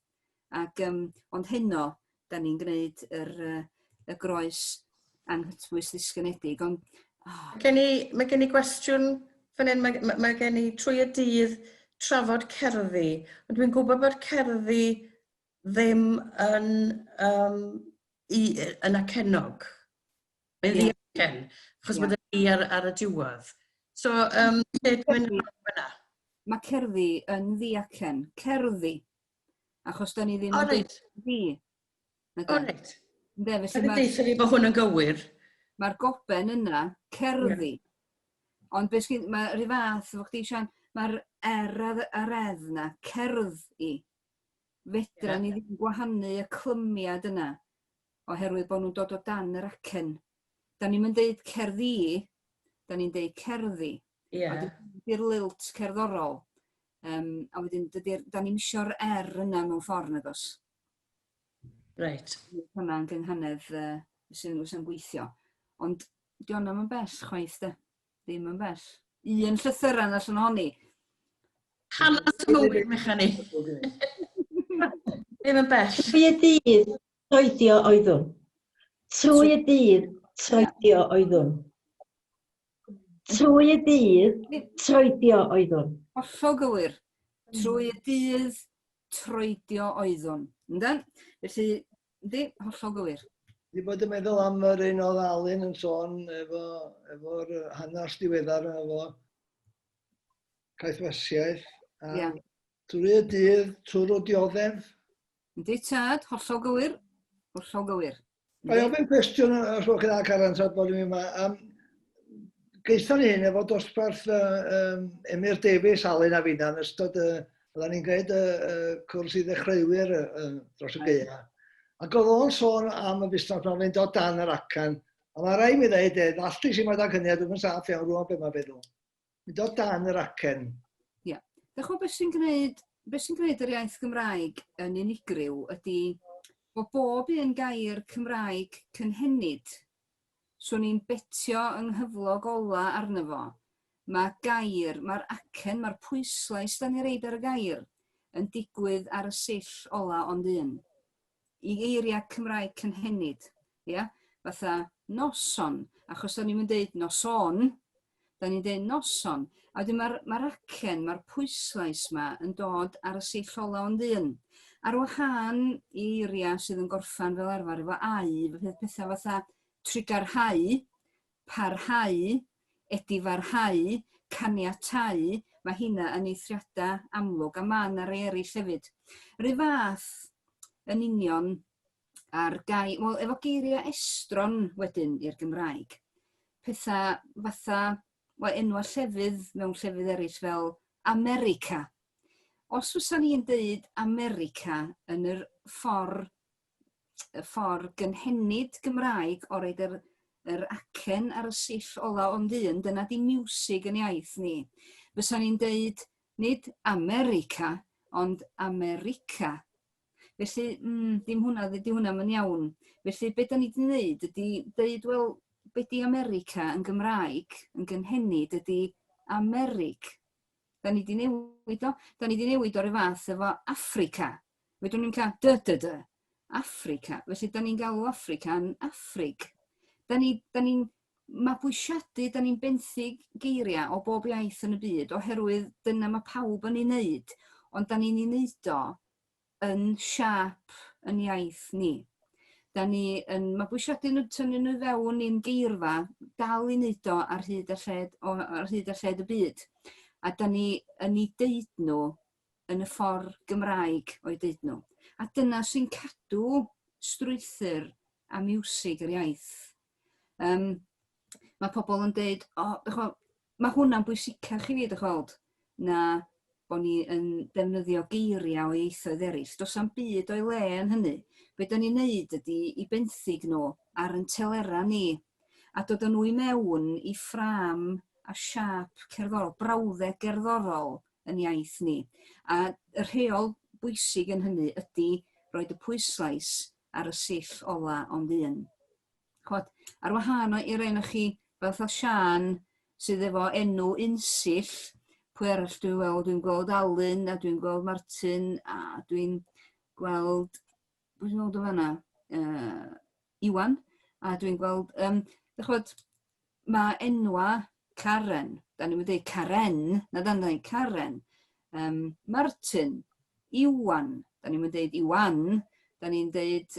Speaker 1: Ond heno, da ni'n gwneud y groes anghytbwys ddisgynedig.
Speaker 10: Mae gen i gwestiwn fan hyn, mae gen i trwy y dydd trafod cerddi, ond dwi'n gwybod bod cerddi ddim yn acenog. Mae'n ddiacen, achos bod ni ar y diwedd. So, beth mae'n yna?
Speaker 1: Mae cerddi yn ddiacen. Cerddi. Achos da ni ddim yn dweud fi.
Speaker 10: O, reit.
Speaker 1: Felly
Speaker 10: deithio ni bod hwn yn gywir.
Speaker 1: Mae'r goben yna, cerddi. Ond mae rhyw fath, fo chdi Sian, mae'r a'r edd yna, cerddi. Fedra ni ddim gwahanu y clymiad yna, oherwydd bod nhw'n dod o dan yr acen. Da ni'n mynd deud cerddi, da ni'n deud cerddi. Di'r lilt cerddorol. A wedyn, da ni'n misio'r yna mewn ffordd nag os.
Speaker 10: Reit.
Speaker 1: Hwna'n gynghanedd sy'n gweithio. Ond di o'na yn bell chwaith de. Ddim yn bell. Un llythyran allan ohoni.
Speaker 10: Hanes y mywyd mecha ni. Ddim yn bell.
Speaker 4: Trwy y dydd, troedio oeddwn. Trwy y dydd, troedio oeddwn. Trwy y dydd, troedio oeddwn.
Speaker 1: Hollol gywir. Trwy y dydd, troedio oeddwn. Yndan? Felly, di, hollol gywir.
Speaker 3: Di bod yn meddwl am yr un o Alun yn sôn efo'r hanes diweddar efo caethwasiaeth. Trwy y dydd, trwy'r o dioddef.
Speaker 1: Yndi tad, hollol gywir. Hollol gywir.
Speaker 3: Mae ofyn cwestiwn os gwelwch chi dda Caran, sa'n bod ni yma. Geithon ni hyn efo dosbarth Emyr Davies, Alun a finna, yn ystod oedden ni'n gwneud cwrs i ddechreuwyr dros y Gaea. Ac oedd o'n sôn am y busnes ma'n fynd o dan yr acen. A mae rai mi ddweud, allu sy'n mynd ag hynny, a dwi'n saff iawn rwan beth mae'n feddwl. Mynd o dan yr acen.
Speaker 1: Ia. Dych beth sy'n gwneud yr iaith Gymraeg yn unigryw ydy bod bob un gair Cymraeg cynhenid, so ni'n betio yng nghyflog ola arno fo, mae gair, mae'r acen, mae'r pwyslais da ni reid ar y gair yn digwydd ar y sill ola ond un. I geiriau Cymraeg cynhenid, fatha noson, achos da ni'n mynd deud noson, da ni'n deud noson, a wedyn mae'r acen, mae'r pwyslais yma yn dod ar y sill ola ond un. Ar wahân i eiriau sydd yn gorffan fel arfer efo ai, pethau fatha trigarhau, parhau, edifarhau, caniatau, mae hynna yn eithriadau amlwg, a mae yna rei eraill hefyd. Rhyw fath yn union ar gair, wel, efo geiriau estron wedyn i'r Gymraeg. Pethau fatha, enwa llefydd mewn llefydd eraill fel America. Os fysa ni'n deud America yn y ffordd gynhenid Gymraeg o roed yr acen ar y sill ola ond un, dyna di miwsig yn iaith ni. Fysa ni'n deud nid America, ond America. Felly, dim hwnna yn iawn. Felly, beth da ni wedi gwneud ydy deud, wel, beth di America yn Gymraeg, yn gynhenid, ydy Amerig. Da ni wedi newid o. Da ni wedi newid o'r fath efo Africa. Fedrwn ni'n cael Africa. Felly, da ni'n galw Africa yn Afrig. Mabwysiadu, da ni'n benthyg geiriau o bob iaith yn y byd, oherwydd dyna mae pawb yn ei wneud, ond da ni'n ei wneud o yn siap yn iaith ni. Da ni yn mabwysiadu nhw tynnu nhw fewn i'n geirfa, dal i wneud o ar hyd a lled y byd. A da ni yn ei deud nhw yn y ffordd Gymraeg o'i deud nhw. A dyna sy'n cadw strwythyr a miwsig yr iaith. Mae pobl yn deud, mae hwnna'n bwysicach i fi, na bod ni yn defnyddio geiriau o ieithoedd eraill. Does am byd o'i le yn hynny. Be da ni'n neud ydy i benthyg nhw ar yn telera ni, a dod nhw i mewn i ffram a siap cerddorol, brawddeg gerddorol yn iaith ni. A y rheol bwysig yn hynny ydy roed y pwyslais ar y sill ola ond un. Ar wahân i'r un o'ch chi, fel Sian, sydd efo enw unsill, pwy arall dwi'n gweld Alun, a dwi'n gweld Martin, a dwi'n gweld, pwy'n gweld o fanna, Iwan, a dwi'n gweld, mae enwa Karen, da ni'n dweud Karen, na dan ni'n Karen, Martin, Iwan, da ni'n dweud Iwan, da ni'n dweud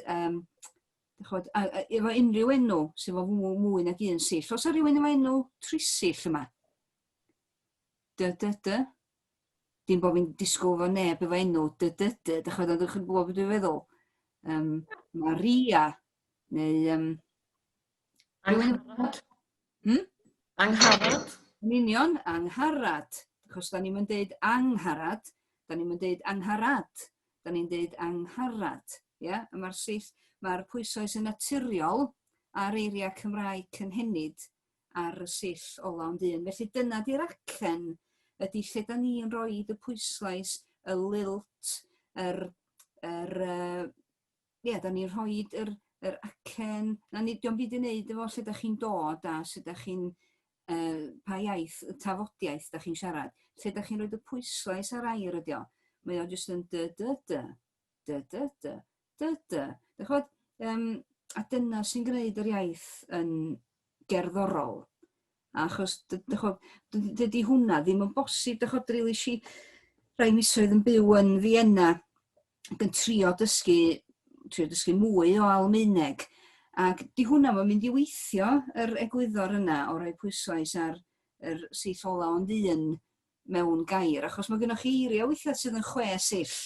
Speaker 1: efo unrhyw enw sydd efo mwy nag un sill. Os yw rhywun efo enw trisill yma? Dy. Dim bod fi'n disgwyl fo neb efo enw dy. Dych chi'n gwybod beth dwi'n feddwl? Maria, neu...
Speaker 10: Angharad.
Speaker 1: Hmm?
Speaker 10: Angharad.
Speaker 1: Yn union, angharad. Achos da ni'n dweud angharad, da ni'n dweud angharad, da ni'n dweud angharad. Yeah? Mae'r pwyslais yn naturiol ar eiriau Cymraeg cynhenid ar y sill ola ond un. Felly dyna di'r acen ydy lle da ni'n rhoi y pwyslais, y lilt, da ni'n rhoi yr acen, diolch byd i wneud efo lle da chi'n dod a lle da chi'n pa iaith, tafodiaeth da chi'n siarad, lle da chi'n rhoi y pwyslais ar air ydi o. Mae o jyst yn dy. A dyna sy'n gwneud yr iaith yn gerddorol. Achos dydy hwnna ddim yn bosib, rai misoedd yn byw yn Vienna ac yn trio dysgu mwy o Almaeneg. Ac di hwnna mae'n mynd i weithio yr egwyddor yna o roi pwyslais ar yr sill ola ond un mewn gair. Achos mae gennych chi eiriau weithiau sydd yn 6 sill.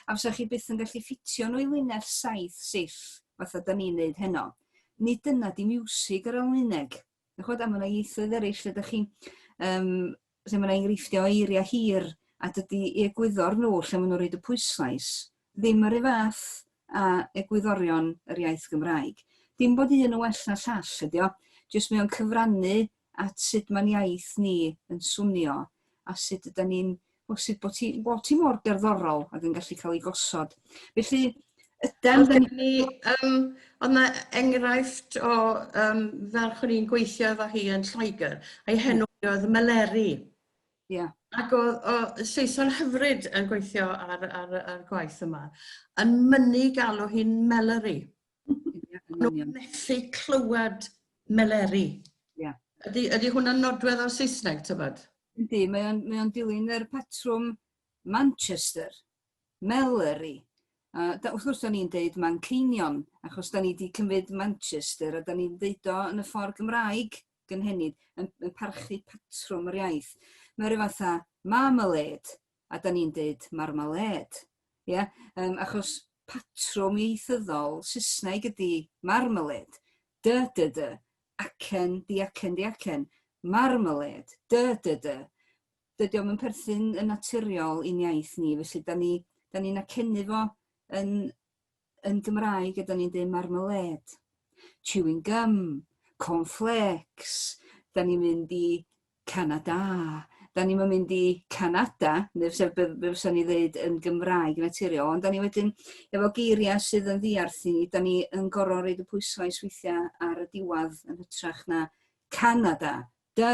Speaker 1: A fysa chi byth yn gallu ffitio nhw i linell 7 sill, fatha da ni'n neud heno. Nid dyna di miwsig yr Almaeneg. Am yna ieithoedd eraill lle da chi, lle mae'n enghreiffdio eiriau hir a dydy egwyddor nhw lle maen nhw'n rhaid y pwyslais ddim yr un fath a egwyddorion yr iaith Gymraeg. Dim bod un yn well na llall ydi o, jyst mae o'n cyfrannu at sut mae'n iaith ni yn swnio a sut ydyn ni'n bosib bod ti mor gerddorol ac yn gallu cael ei gosod. Felly,
Speaker 10: Oedd yna enghraifft o ferch o'n i'n gweithio efo hi yn Lloegr, a'i henw oedd Meleri. Ac oedd Saeson hyfryd yn gweithio ar gwaith yma, yn mynnu galw hi'n Meleri. Nhw'n methu clywed Meleri. Ydy hwnna'n nodwedd o Saesneg, tybod?
Speaker 1: Yndi, mae o'n dilyn yr patrwm Manchester, Meleri. Wrth gwrs, da ni'n deud Manceinion, achos da ni wedi cymryd Manchester a da ni'n deud o yn y ffordd Gymraeg gynhenid yn parchu patrwm yr iaith. Mae rhyw fatha marmalade a da ni'n deud marmalade. Achos patrwm ieithyddol Saesneg ydy marmalade. Dy. Acen, di acen. Marmalade. Dy. Dydy o'm yn perthyn yn naturiol i'n iaith ni, felly da ni'n acenu fo yn Gymraeg a da ni'n dweud marmalade. Chewing gum, cornflakes, da ni'n mynd i Canada, da ni'n mynd i Canada, neu fysa ni ddeud yn Gymraeg naturiol, ond da ni wedyn, efo geiriau sydd yn ddiarth i ni, da ni yn gorfod roid y pwyslais weithiau ar y diwadd yn hytrach na Canada, dy,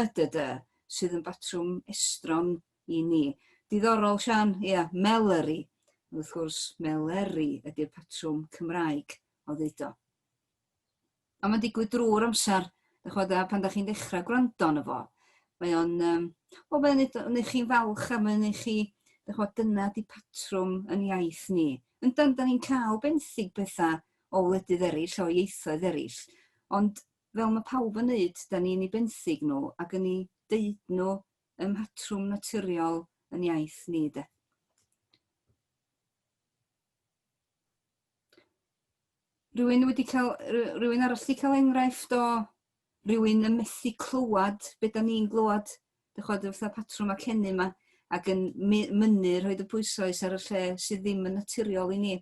Speaker 1: sydd yn batrwm estron i ni. Diddorol, Sian, Meleri. Wrth gwrs, Meleri ydy'r patrwm Cymraeg o ddeud o. A mae'n digwydd drwy'r amser, pan da chi'n dechrau gwrando yn efo. Mae o'n, neu chi'n falch am neu chi, dyna di patrwm yn iaith ni. Yn dan ni'n cael benthyg bethau o wledydd eraill, o ieithoedd eraill. Ond fel mae pawb yn neud, da ni'n ei benthyg nhw ac yn ei deud nhw ym patrwm naturiol yn iaith ni. Rwy'n arall wedi cael enghraifft o rywun yn methu clywed beth da ni'n glywed, fatha patrwm ac ennu yma, ac yn mynnu rhoid y pwyslais ar y lle sydd ddim yn naturiol i ni.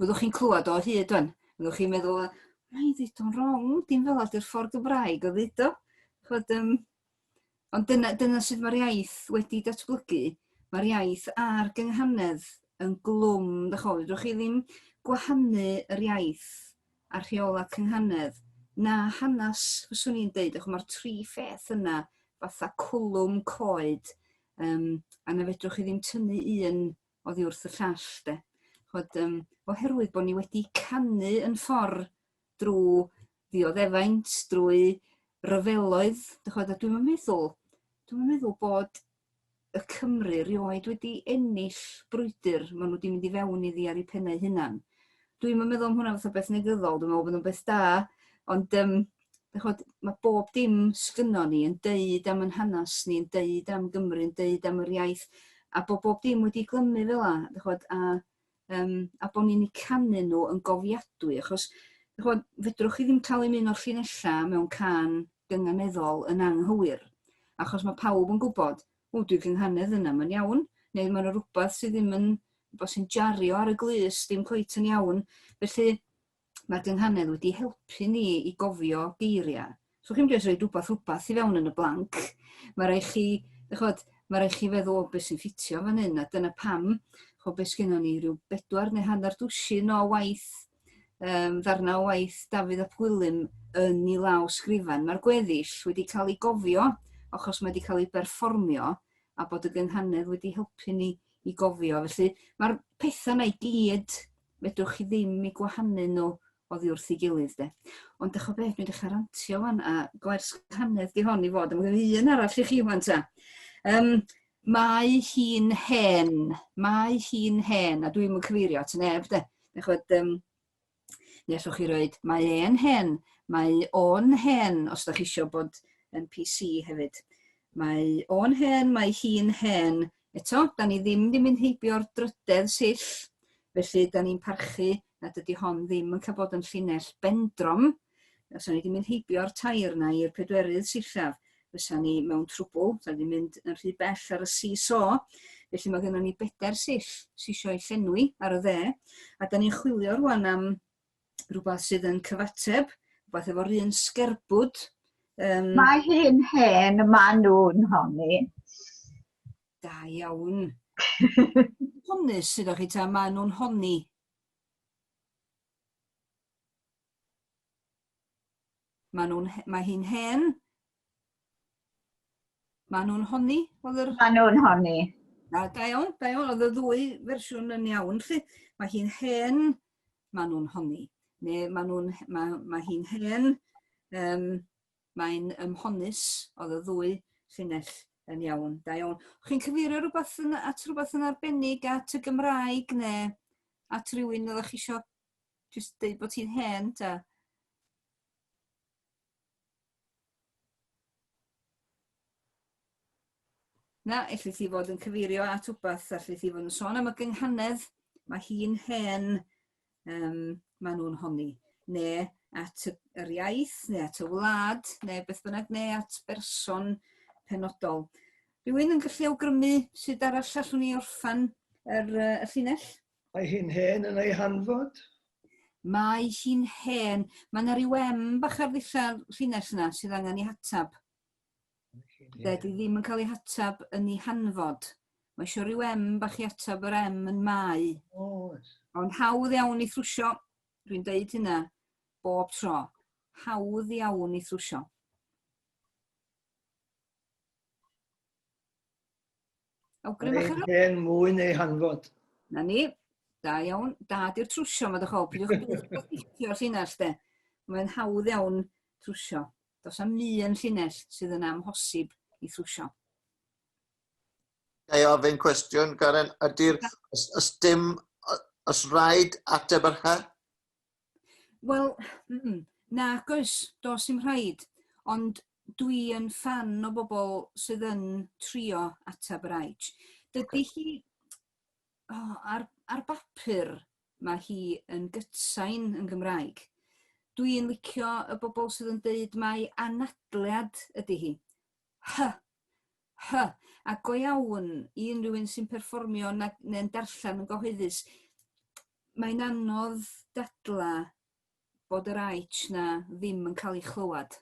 Speaker 1: Fyddwch chi'n clywed o hyd o'n? Fyddwch chi'n meddwl, mae'n ddeud o'n wrong, dim fel ydy'r ffordd Gymraeg o ddeud o. Ond dyna sydd mae'r iaith wedi datblygu. Mae'r iaith a'r gynghanedd yn glwm, fedrwch chi ddim gwahanu yr iaith a rheola cynghanedd na hanes, fyswn i'n deud, mae'r 3 pheth yna fatha cwlwm coed a na fedrwch chi ddim tynnu un oddi wrth y llall. Oherwydd bod ni wedi canu yn ffordd drwy ddioddefaint, drwy ryfeloedd, a dwi'n meddwl bod y Cymru rioed wedi ennill brwydr, maen nhw wedi mynd i fewn iddi ar eu pennau hunan. Dwi'n meddwl am hwnna fatha beth negyddol, dwi'n meddwl bod nhw'n beth da, ond mae bob dim sgynnon ni yn deud am yn hanes ni, yn deud am Gymru, yn deud am yr iaith, a bod bob dim wedi glymu fel a bod ni'n eu canu nhw yn gofiadwy, achos fedrwch chi ddim cael un o'r llinellau mewn can gynganeddol yn anghywir, achos mae pawb yn gwybod, dwi'n gynghanedd yna, mae'n iawn, neu mae'n rhywbeth sydd ddim yn, sy'n jario ar y glus, dim cweit yn iawn, felly mae'r gynghanedd wedi helpu ni i gofio geiriau. So chi'n just rhoi rhywbeth i fewn yn y blanc, mae rai chi feddwl beth sy'n ffitio fan hyn, a dyna pam, beth sgynnon ni rhyw 4 neu 1/2 dwsin o waith, ddarna o waith Dafydd ap Gwilym yn ei lawsgrifan. Mae'r gweddill wedi cael ei gofio, achos mae wedi cael ei berfformio, a bod y gynghanedd wedi helpu ni i gofio. Felly mae'r pethau yna i gyd, fedrwch chi ddim i gwahanu nhw oddi wrth ei gilydd. Ond dych o beth, dwi'n dechrau rantio fan, a gwers gynghanedd di hon i fod, a mae un arall i chi fan ta. Mae hi'n hen, a dwi'n mynd cyfeirio at neb, neu allwch chi roed, mae e'n hen, mae o'n hen, os da chi eisiau bod yn PC hefyd. Mae o'n hen, mae hi'n hen. Eto, da ni ddim wedi mynd heibio'r drydedd sill, felly da ni'n parchu nad ydy hon ddim yn cael bod yn llinell bendrom. Os da ni wedi mynd heibio'r tair na i'r 4 sillaf, fysa ni mewn trwbl, da ni'n mynd yn rhy bell ar y seesaw, felly mae gennym ni 4 sill sy'n eisiau ei llenwi ar y dde, a da ni'n chwilio rwan am rhywbeth sydd yn cyfateb, rhywbeth efo'r un sgerbwd.
Speaker 6: Mae hi'n hen, mae nhw'n honni.
Speaker 1: Da iawn. Honnus sydd o'ch chi ta, mae nhw'n honni. Mae hi'n hen. Mae nhw'n honni?
Speaker 6: Mae nhw'n honni.
Speaker 1: Da iawn, oedd y 2 fersiwn yn iawn. Mae hi'n hen, mae nhw'n honni. Neu mae hi'n hen, mae'n ymhonnus, oedd y 2 llinell yn iawn. Da iawn. Chi'n cyfeirio at rhywbeth yn arbennig at y Gymraeg, neu at rhywun oeddech chi eisiau jyst deud bod hi'n hen, ta? Na, allai ti fod yn cyfeirio at rhywbeth, allai ti fod yn sôn am y gynghanedd, mae hi'n hen, mae nhw'n honni. Neu at yr iaith, neu at y wlad, neu beth bynnag, neu at berson penodol. Rwy'n yn gallu awgrymu sydd arall allwn ni orffan y llinell?
Speaker 3: Mae hi'n hen yn ei hanfod?
Speaker 1: Mae hi'n hen. Mae yna ryw bach ar ddillad llinell yna sydd angen ei hatab. Dwi ddim yn cael ei hatab yn ei hanfod. Mae eisiau ryw bach i atab yr yn mae. Ond hawdd iawn i thrwsio. Dwi'n deud hynna bob tro. Hawdd iawn i thrwsio.
Speaker 3: Mae'n hen mwy neu hanfod.
Speaker 1: Na ni. Da iawn. Da di'r trwsio, mae ddech o. Pidwch bwysio llinell, de. Mae'n hawdd iawn trwsio. Does am 1 llinell sydd yn amhosib i thrwsio.
Speaker 8: Gai ofyn cwestiwn, Karen, os rhaid ateb yr ha?
Speaker 1: Wel, nag oes, does dim rhaid, ond dwi yn fan o bobl sydd yn trio ateb yr aich. Dydy hi, ar bapur, mae hi yn gytsain yn Gymraeg. Dwi'n licio y bobl sydd yn deud mae anadliad ydy hi. A go iawn i unrhyw un sy'n perfformio neu'n darllen yn gyhoeddus, mae'n anodd dadla bod yr aich na ddim yn cael ei chlywad.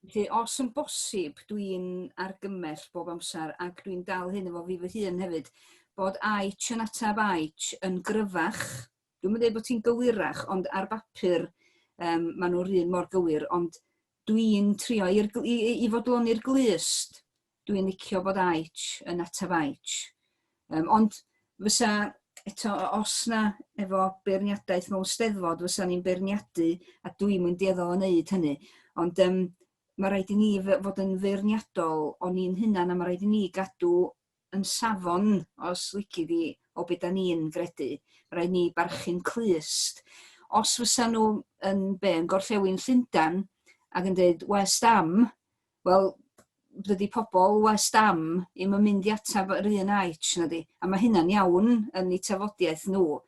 Speaker 1: Felly, os yn bosib, dwi'n argymell bob amser, ac dwi'n dal hyn efo fi fy hun hefyd, bod aich yn atab aich yn gryfach. Dwi'n meddwl bod ti'n gywirach, ond ar bapur maen nhw'r un mor gywir, ond dwi'n trio i fodloni'r glust, dwi'n licio bod aich yn atab aich. Ond fysa, eto, os na efo beirniadaeth mewn steddfod, fysa ni'n beirniadu, a dwi'n mynd dieddol yn neud hynny. Ond mae rhaid i ni fod yn feirniadol o'n i'n hynna, a mae rhaid i ni gadw yn safon os lici di o beth da ni'n gredu. Rhaid ni barchu'n clust. Os fysa nhw yn gorllewin Llundan ac yn dweud West Ham, wel, dydy pobl West Ham i'm yn mynd i atab yr un H na di. A mae hynna'n iawn yn eu tafodiaeth nhw.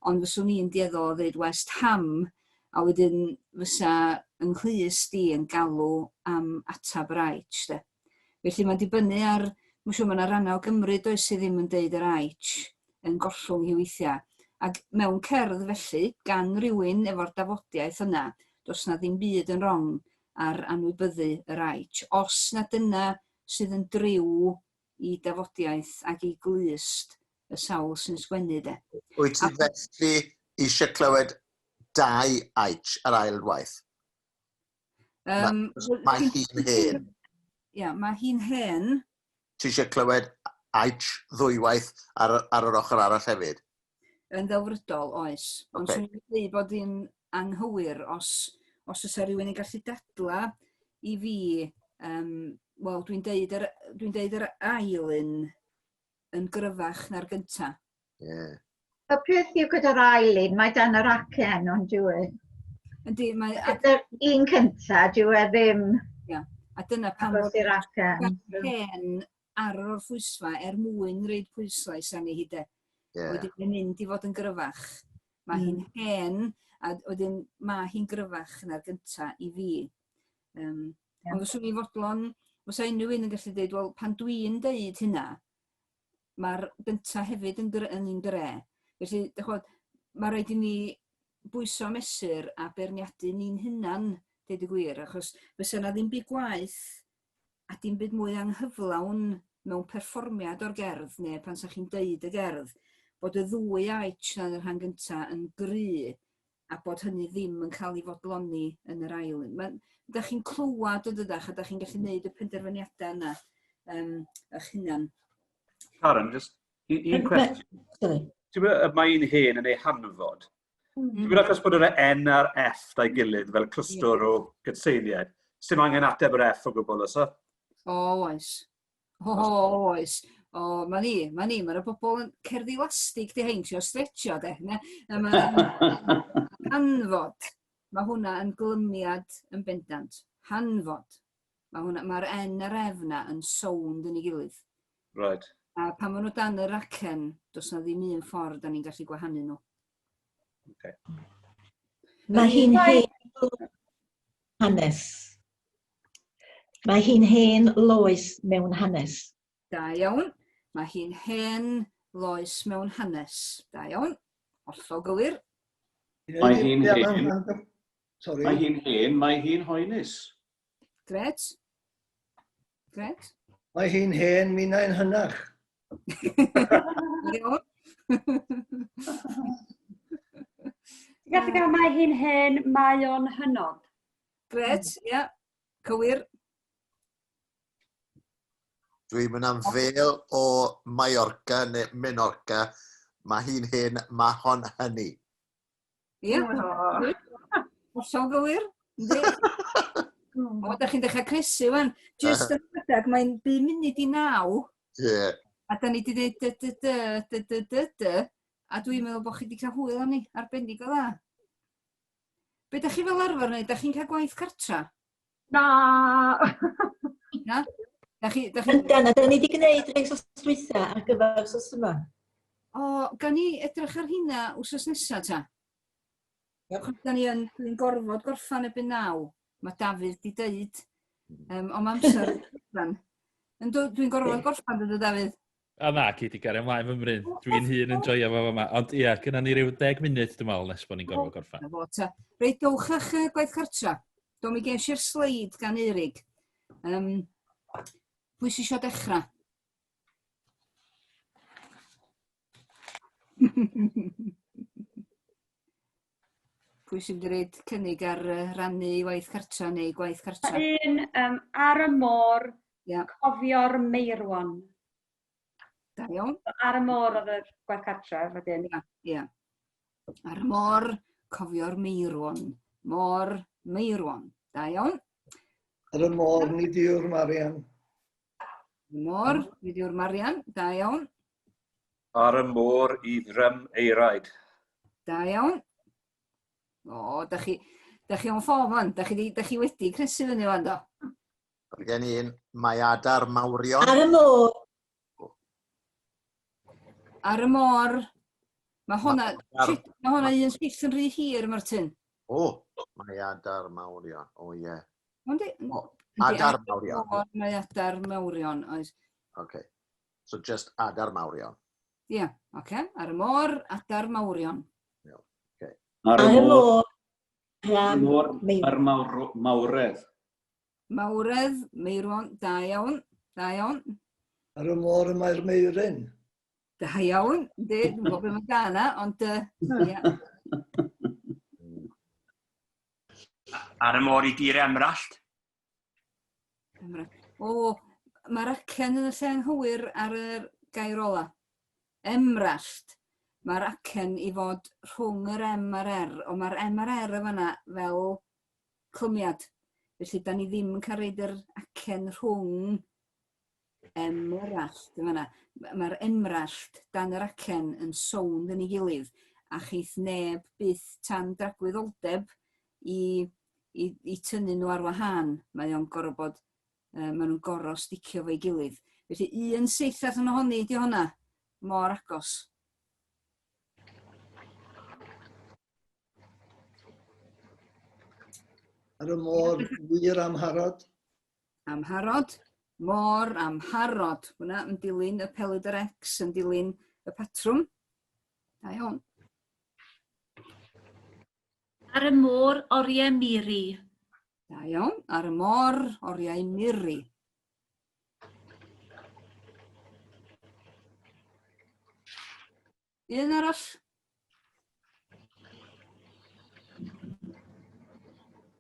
Speaker 1: Ond fyswn ni'n dieddol o dweud West Ham, a wedyn fysa yng Nghlys di yn galw am atab yr H. De. Felly mae'n dibynnu ar, mae'n siŵr mae yna rannau o Gymru does sydd ddim yn deud yr H yn gollwng i weithiau. Ac mewn cerdd felly, gan rywun efo'r dafodiaeth yna, does na ddim byd yn wrong ar anwybyddu yr H. Os na dyna sydd yn driw i dafodiaeth ac i glyst y sawl sy'n sgwennu de.
Speaker 8: Wyt ti felly eisiau clywed 2 H ar ail waith? Mae hi'n hen.
Speaker 1: Ia, mae hi'n hen.
Speaker 8: Ti eisiau clywed H ddwywaith ar yr ochr arall hefyd?
Speaker 1: Yn ddelfrydol, oes. Ond swn i'n dweud bod hi'n anghywir os ysa rhywun yn gallu dadla i fi, wel, dwi'n deud yr ail yn gryfach na'r gynta.
Speaker 6: Y peth yw gyda'r ail un, mae dan yr acen ond dwi.
Speaker 1: Yndi, mae...
Speaker 6: Gyda'r un cynta, dwi ddim...
Speaker 1: Ia, a dyna pan
Speaker 6: bod i'r acen.
Speaker 1: Hen ar yr orffwysfa mwyn reid pwyslais arni hi de. Wedyn yn mynd i fod yn gryfach. Mae hi'n hen, a wedyn mae hi'n gryfach na'r gynta i fi. Ond fyswn i fodlon, fysa unrhyw un yn gallu dweud, wel, pan dwi'n deud hynna, mae'r gynta hefyd yn un gre. Felly, mae rhaid i ni bwyso mesur a berniadu ni'n hunan, deud y gwir, achos fysa na ddim byd gwaith a dim byd mwy anghyflawn mewn perfformiad o'r gerdd, neu pan sa chi'n deud y gerdd, bod y 2 H na'n yr rhan gyntaf yn gry, a bod hynny ddim yn cael ei fodloni yn yr ail. Da chi'n clywed o dydach, a da chi'n gallu gwneud y penderfyniadau yna eich hunan.
Speaker 2: Karen, just un cwestiwn. Ti'n meddwl mae un hen yn ei hanfod? Ti'n meddwl achos bod yr N a'r F da'i gilydd fel clwstwr o gytseiniad? Sdim angen ateb yr F o gwbl, oes o? O,
Speaker 1: oes. O, ma' yna bobl yn cerddi elastig di hein, trio stretchio de. Hanfod. Mae hwnna yn glymiad yn bendant. Hanfod. Mae'r N a'r F na yn sownd yn ei gilydd.
Speaker 2: Right.
Speaker 1: A pan maen nhw dan yr acen, does na ddim un ffordd da ni'n gallu gwahanu nhw.
Speaker 2: Okay.
Speaker 4: Mae hi'n hen hanes. Mae hi'n hen loes mewn hanes.
Speaker 1: Da iawn. Mae hi'n hen loes mewn hanes. Da iawn. Hollol gywir.
Speaker 7: Mae hi'n hen. Mae hi'n hen, mae hi'n hoenus.
Speaker 1: Gret. Gret.
Speaker 3: Mae hi'n hen, mi na'n hynach.
Speaker 1: Iawn.
Speaker 9: Ti'n gallu gael mae hi'n hen, mae o'n hynod.
Speaker 1: Gret, ia. Cywir.
Speaker 8: Dwi'n mynd am fel o Mallorca neu Menorca. Mae hi'n hen, mae hon hynny.
Speaker 1: Ia. Hollol gywir. O, da chi'n dechrau cresu wan. Just yn rhedeg, mae'n 5 munud i 9.
Speaker 8: Ie.
Speaker 1: A da ni wedi dweud a dwi'n meddwl bod chi wedi cael hwyl am ni, arbennig o dda. Be da chi fel arfer neu? Da chi'n cael gwaith cartra?
Speaker 9: Na!
Speaker 1: Na?
Speaker 4: Yndana, da ni wedi gwneud rhaid sos dwytha ar gyfer sos yma.
Speaker 1: O, gan ni edrych ar hynna wsos nesaf ta? Da ni yn gorfod gorffan ebyn 9. Mae Dafydd wedi dweud. Ond mae amser dwi'n gorfod gorffan dweud Dafydd.
Speaker 5: A na, Cyd i gario ymlaen fy mryn. Dwi'n hun yn joio fo yma. Ond ia, gyda ni ryw 10 munud dwi'n meddwl nes bod ni'n gorfod gorffan.
Speaker 1: Reit, dowch eich gwaith cartra. Do mi gen si'r sleid gan Eirig. Pwy sy'n eisiau dechrau? Pwy sy'n wedi rhaid cynnig ar rannu waith cartra neu gwaith cartra?
Speaker 9: Un ar y môr, cofio'r meirwan.
Speaker 1: Da iawn.
Speaker 9: Ar y môr oedd y gwaith cartra, wedyn.
Speaker 1: Ia. Ar y môr, cofio'r meirwan. Môr, meirwan. Da iawn.
Speaker 3: Ar y môr, nid yw'r Marian.
Speaker 1: Môr, fi diw'r Marian, da iawn.
Speaker 2: Ar y môr I ddrym eiraid.
Speaker 1: Da iawn. O, da chi o'n ffom fan, da chi wedi cresu fyny fan do.
Speaker 8: Oedd gen I un, mae adar mawrion.
Speaker 4: Ar y môr.
Speaker 1: Ar y môr. Mae hwnna un sgith yn rhy hir, Martin.
Speaker 8: O, mae adar mawrion. O, ie.
Speaker 1: Adar mawrion. Mae adar mawrion, oes.
Speaker 8: OK. So just adar mawrion.
Speaker 1: Ie, OK. Ar y môr, adar mawrion.
Speaker 7: Ar y môr,
Speaker 4: Ar
Speaker 7: mawredd.
Speaker 1: Mawredd, meirwan, da iawn, da iawn.
Speaker 3: Ar y môr y mae'r meirin.
Speaker 1: Da iawn, dwi'n gwybod beth mae'n gana, ond ia.
Speaker 11: Ar y môr I dir emrallt.
Speaker 1: O, mae'r acen yn y lle anghywir ar y gair ola. Emrallt. Mae'r acen I fod rhwng yr M a'r R, o mae'r M a'r R yma fel clymiad. Felly, da ni ddim yn cael reid yr acen rhwng emrallt. Mae'r emrallt dan yr acen yn sownd yn ei gilydd, a cheith neb byth tan dragwyddoldeb I tynnu nhw ar wahân. Mae nhw'n gorau sticio fo'i gilydd. Felly, un syth allan ohoni ydi honna, mor agos.
Speaker 3: Ar y môr wir amharod.
Speaker 1: Amharod, môr amharod. Hwna yn dilyn y pelyd yr X, yn dilyn y patrwm. Da iawn.
Speaker 12: Ar y môr oriau miri.
Speaker 1: Da iawn. Ar y môr oriau miri. Un arall.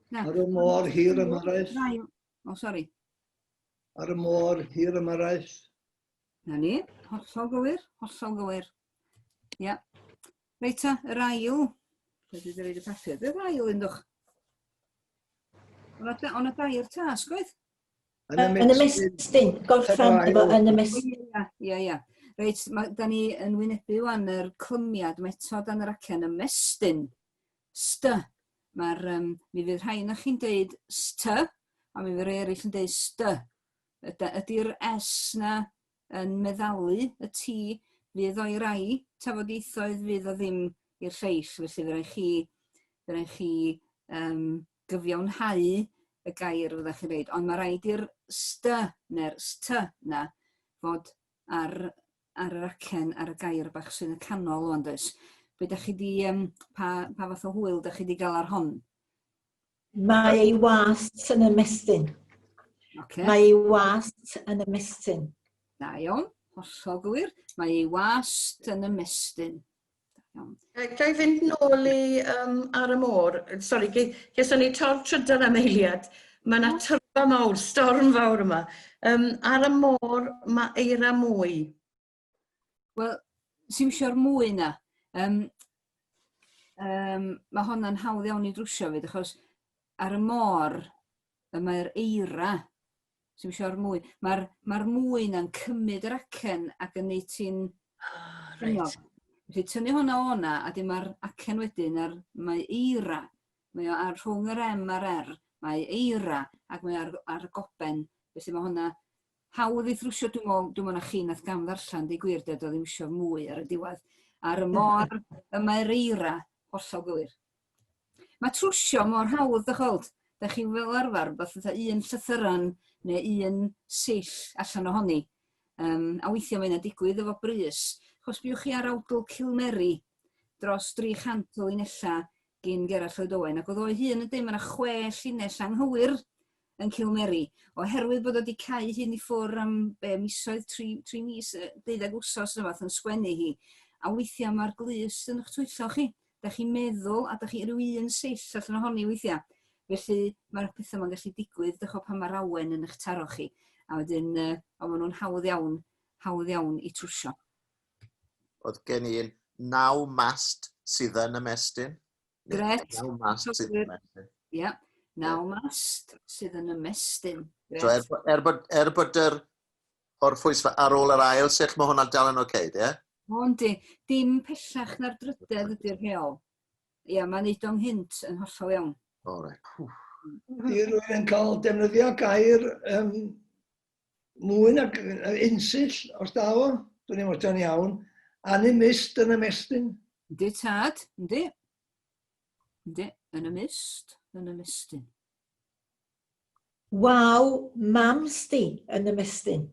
Speaker 3: Ar y môr hir ymaraeth.
Speaker 1: O, sori.
Speaker 3: Ar y môr hir ymaraeth.
Speaker 1: Na ni, hollol gywir, hollol gywir. Ia. Reita, yr ail. Rydw i wedi reid y papur. Yr ail un dwch. Ond y dair tasg, oedd?
Speaker 4: Yn y mestyn, gorffan efo yn y mestyn.
Speaker 1: Ia. Reit, da ni yn wynebu wan yr clymiad metod yn yr acen y mestyn. Sty. Mi fydd rhain o'ch chi'n deud sty, a mi fydd rhai eraill yn deud sty. Ydy'r S na yn meddalu, y T fydd o'i rai, tafodieithoedd fydd o ddim i'r lleill, felly fydd rhaid chi gyfiawnhau y gair fyddwch chi'n reid. Ond mae rhaid i'r sty neu'r sty na fod ar yr acen ar y gair bach sy'n y canol o'n does. Be da chi di, pa fath o hwyl da chi di gael ar hon?
Speaker 4: Mae ei wast yn y mestyn. Mae ei wast yn y mestyn.
Speaker 1: Da iawn, hollol gywir. Mae ei wast yn y mestyn.
Speaker 10: Gai fynd nôl I ar y môr? Sori, geson ni tor trydan am eiliad. Mae yna tyrfa mawr, storm fawr yma. Ar y môr mae eira mwy.
Speaker 1: Wel, sy'n sio'r mwy na. Mae hwnna'n hawdd iawn I drwsio fyd, achos ar y môr mae'r eira, sy'n sio'r mwy, mae'r mwy na'n cymryd yr acen ac yn neud ti'n Felly tynnu hwnna o'na, a dim mae'r acen wedyn mae eira. Mae o ar rhwng yr M a'r R, mae eira, ac mae ar y goben. Felly mae hwnna hawdd I thrwsio, dwi'n meddwl na chi nath gam ddarllan, di gwir dweud o ddim isio mwy ar y diwedd. Ar y môr, mae'r eira, hollol gywir. Mae trwsio mor hawdd, dychweld. Da chi fel arfer, beth un llythyran neu un sill allan ohoni. A weithio mae'n digwydd efo brys. Chos biwch chi ar awdl Cilmeri dros 300 o linella gyn Gerallt Lloyd Owen. Ac oedd o'i hun yn dweud, mae yna 6 linell anghywir yn Cilmeri. Oherwydd bod o wedi cael hyn I ffwr am misoedd 3 mis, 12 wsos yn sgwennu hi. A weithiau mae'r glust yn eich twyllo chi. Da chi'n meddwl a da chi rhyw un sill allan ohoni weithiau. Felly mae'r pethau ma'n gallu digwydd dychol pan mae'r awen yn eich taro chi. A wedyn, maen nhw'n hawdd iawn I trwsio.
Speaker 8: Oedd gen I 9 mast sydd yn y mestyn.
Speaker 1: Gret.
Speaker 8: 9 mast sydd yn y mestyn.
Speaker 1: Ie, 9 mast sydd yn y mestyn.
Speaker 8: So, er bod o'r phwysfa ar ôl yr ail sych, mae hwnna'n dal yn oce, ie?
Speaker 1: Yndi, dim pellach na'r drydedd ydy'r rheol. Ia, mae'n neud o'n hynt yn hollol iawn.
Speaker 8: O, reit.
Speaker 3: Di rwy'n yn cael defnyddio gair mwy nag unsill os daw o, dwi'n ei fod yn iawn, animist yn ymestyn.
Speaker 1: Yndi tad, yndi. Yndi, yn ymestyn.
Speaker 4: Waw, mamsti yn ymestyn.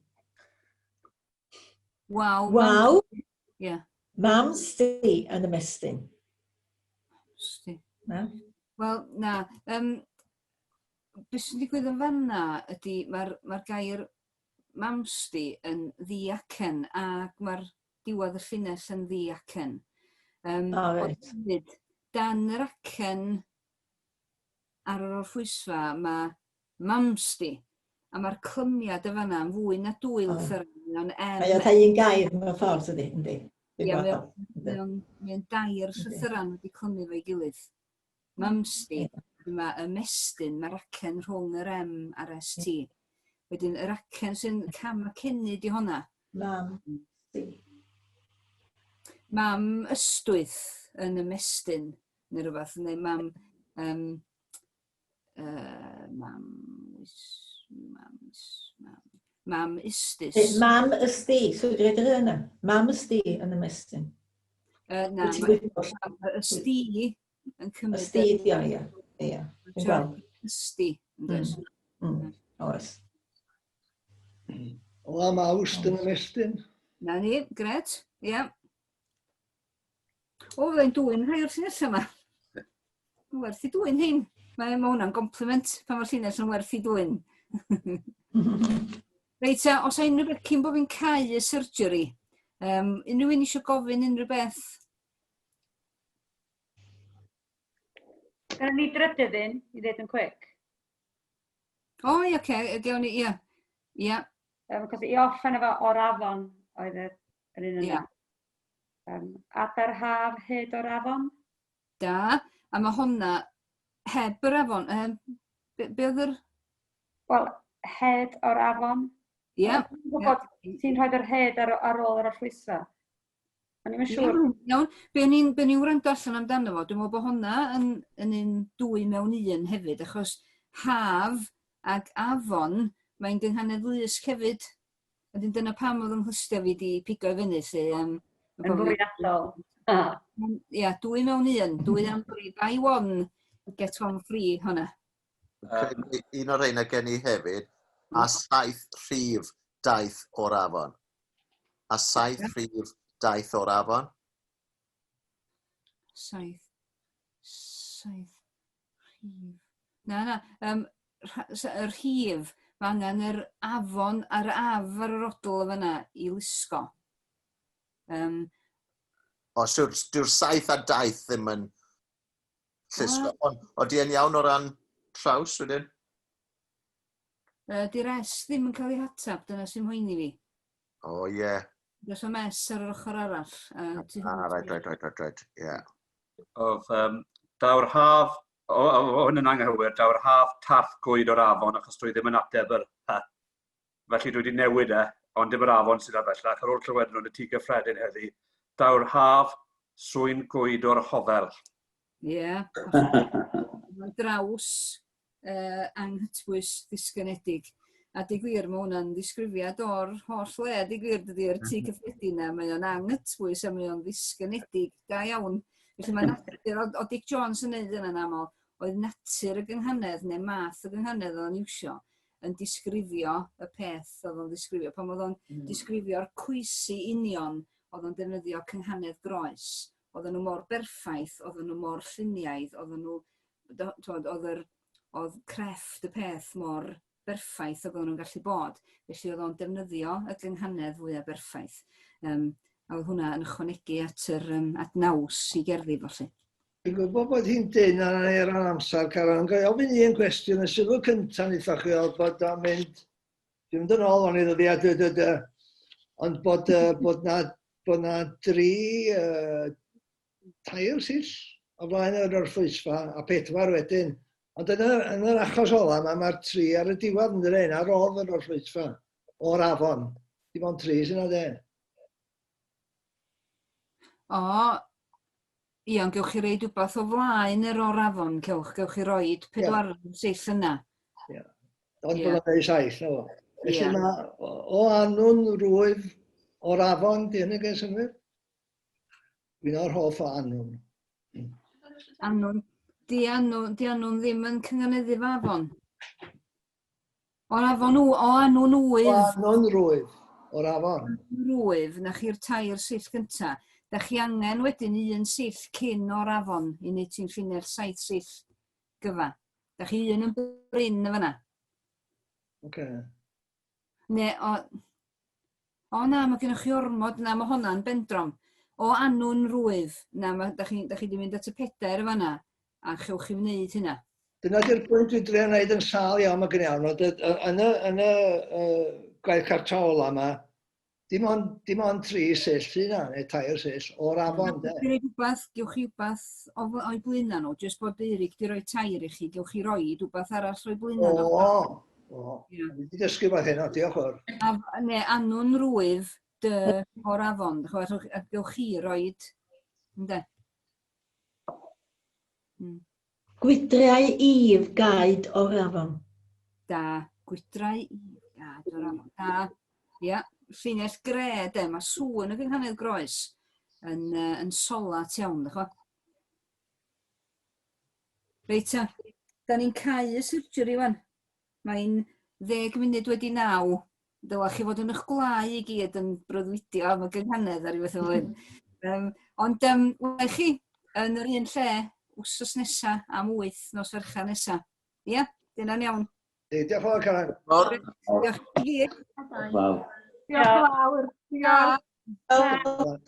Speaker 1: Waw.
Speaker 4: Waw,
Speaker 1: Ie.
Speaker 4: mamsti yn ymestyn.
Speaker 1: Wel, na. Beth sy'n digwydd yn fanna ydy mae'r gair mamsti yn ddi-acen ac mae'r diwedd y llinell yn ddi-acen. Dan yr acen ar yr orffwysfa mae mamsti a mae'r clymiad y fanna yn fwy na dwy lythyren.
Speaker 4: Mae o'n rhai un gair mewn ffordd ydy.
Speaker 1: Mae'n dair llythyran wedi clymu fo'i gilydd. Mamsti, mae ymestyn, mae'r acen rhwng yr M a'r ST. Wedyn, yr acen sy'n cam a cennu di honna.
Speaker 4: Mamsti.
Speaker 1: Mam ystwyth yn ymestyn, neu rhywbeth, neu mam... Mam istis.
Speaker 4: Mam ysti, so wedi rhaid yr yna. Mam ysti yn ymestyn.
Speaker 1: Na, mae ysti yn cymryd...
Speaker 4: Ysti, ia.
Speaker 1: Ysti.
Speaker 4: Oes.
Speaker 3: O am awst yn ymestyn.
Speaker 1: Na ni, gred, ia. O, fyddai'n dwy'n rhai o'r llinell yma. Mae'n werth i dwy'n hyn. Mae hwnna'n compliment pan mae'r llinell yn werth i dwy'n. Reit, os a unrhyw beth cyn bod fi'n cau y surgery, unrhyw un eisiau gofyn unrhyw beth?
Speaker 9: Gan ni drydydd un, i ddweud yn quick.
Speaker 1: O, ie, oce, gewn ni, ie. Ie.
Speaker 9: I orffen efo o'r afon oedd yr un yna. Adar haf hyd o'r afon?
Speaker 1: Da, a mae honna heb yr afon. Be oedd yr...
Speaker 9: Wel, hed o'r afon.
Speaker 1: Ie.
Speaker 9: Ti'n rhoi'r hed ar ôl yr orffwysfa? O'n i'n siŵr.
Speaker 1: Iawn, be ni'n wrando allan amdano fo, dwi'n meddwl bod honna yn un dwy mewn un hefyd, achos haf ag afon, mae'n gynghanedd lysg hefyd. Ydyn dyna pam oedd ynghystio fi di pigo i fyny,
Speaker 9: Yn fwriadol.
Speaker 1: Ia, dwy mewn un, dwy am free, buy one, get one free, honna.
Speaker 8: Un o'r reina gen i hefyd, a 7 rhif daith o'r afon. A 7 rhif daith o'r afon.
Speaker 1: 7 rhif. Na, yr rhif, mae angen yr afon a'r af ar yr odl o fyna i lusgo.
Speaker 8: Dyw'r 7 a daith ddim yn llusgo. O di yn iawn o ran traws wedyn?
Speaker 1: Di'r S ddim yn cael ei hatab, dyna sy'n hoeni fi.
Speaker 8: O, ie.
Speaker 1: Does am S ar yr ochr arall.
Speaker 8: Right, ie.
Speaker 2: Oedd daw'r haf, o hwn yn anghywir, daw'r haf tarth gwyd o'r afon, achos dwi ddim yn ateb yr hy. Felly dwi wedi newid ond dim yr afon sydd ar bellach. Ar ôl clywed nhw'n y tŷ gyffredin heddi, daw'r haf swyn gwyd o'r hofel.
Speaker 1: Ie. Mae'n draws anghytbwys ddisgynedig. A digwyr mae hwnna'n ddisgrifiad o'r holl le, digwyr dydy'r tŷ cyffredin yna, mae o'n anghytbwys a mae o'n ddisgynedig, da iawn. Felly mae natur, o Dick Jones yn neud yna'n aml, oedd natur y gynghanedd neu math y gynghanedd oedd o'n iwsio yn disgrifio y peth oedd o'n disgrifio. Pan oedd o'n disgrifio'r cwysi union, oedd o'n defnyddio cynghanedd groes. Oedd nhw mor berffaith, oedd nhw mor lluniaidd, oedd crefft y peth mor berffaith oedd nhw'n gallu bod. Felly oedd o'n defnyddio y gynghanedd fwyaf berffaith. A oedd hwnna yn ychwanegu at naws i gerddi felly.
Speaker 3: Dwi'n gwybod bod hi'n dyn ar ei ran amser, Caron. Ga i ofyn un cwestiwn, y sylw cyntaf ni ddech chi bod o'n mynd, dwi'n mynd yn ôl o'n ei ddyddiad, ond bod na 3 tair syll o flaen yr orffwysfa a 4 wedyn. Ond yn yr achos ola, mae'r 3 ar y diwedd yn dweud ar ôl yr orffwysfa o'r afon. Dim ond 3 sy'n de.
Speaker 1: O, ie, ond gewch chi reid wbeth o flaen yr o'r afon, gewch chi roed 4 6 yna.
Speaker 3: Ond bod yn ei 7, na fo. Felly mae o anwn rwyf o'r afon, di hynny gen synwyr? Dwi'n o'r hoff o anwn.
Speaker 1: Anwn. Di anwn ddim yn cynganeddu fo afon. O'r afon o anwn wyf.
Speaker 3: O anwn rwyf, o'r afon.
Speaker 1: Rwyf, na chi'r 4 sill gynta. Da chi angen wedyn 1 sill cyn o'r afon i wneud ti'n ffinu'r 7 sill gyfa. Da chi 1 yn bryn y fyna. Ne, o na, mae gennych chi ormod, na, mae hwnna'n bendrom. O anwn rwyf, na, da chi di mynd at y 4 y fanna, a chewch chi wneud hynna.
Speaker 3: Dyna di'r pwynt dwi'n drio wneud yn sal iawn mae gen iawn. Yn y gwaith cartra ola yma, dim ond 3 sill yna, neu 4 sill, o'r afon, de.
Speaker 1: Gewch chi wbath o'i blaena nhw, jyst bod Eirig di roi tair i chi, gewch chi roed wbath arall o'i blaena nhw.
Speaker 3: Fi wedi dysgu beth hynna, diolch o'r.
Speaker 1: Ne, anwn rwyf o'r afon, gewch chi roed, ynde?
Speaker 4: Gwydrau if gaid o'r afon.
Speaker 1: Da, gwydrau if gaid o'r afon. Da, ia, llinell gred, mae sŵn y gynghanedd groes yn solat iawn, ddech o. Reit, da ni'n cau y surgery wan. Mae'n 10 munud wedi 9. Dyla chi fod yn eich gwlau i gyd yn breuddwydio am y gynghanedd ar ei beth fel hyn. Ond, wel chi, yn yr un lle, wsos nesa am 8 nos Ferchan nesa. Ia, dyna'n iawn.
Speaker 3: Diolch yn fawr, Caran.
Speaker 1: Diolch i gyd.
Speaker 7: Wel.
Speaker 6: Diolch yn fawr. Diolch.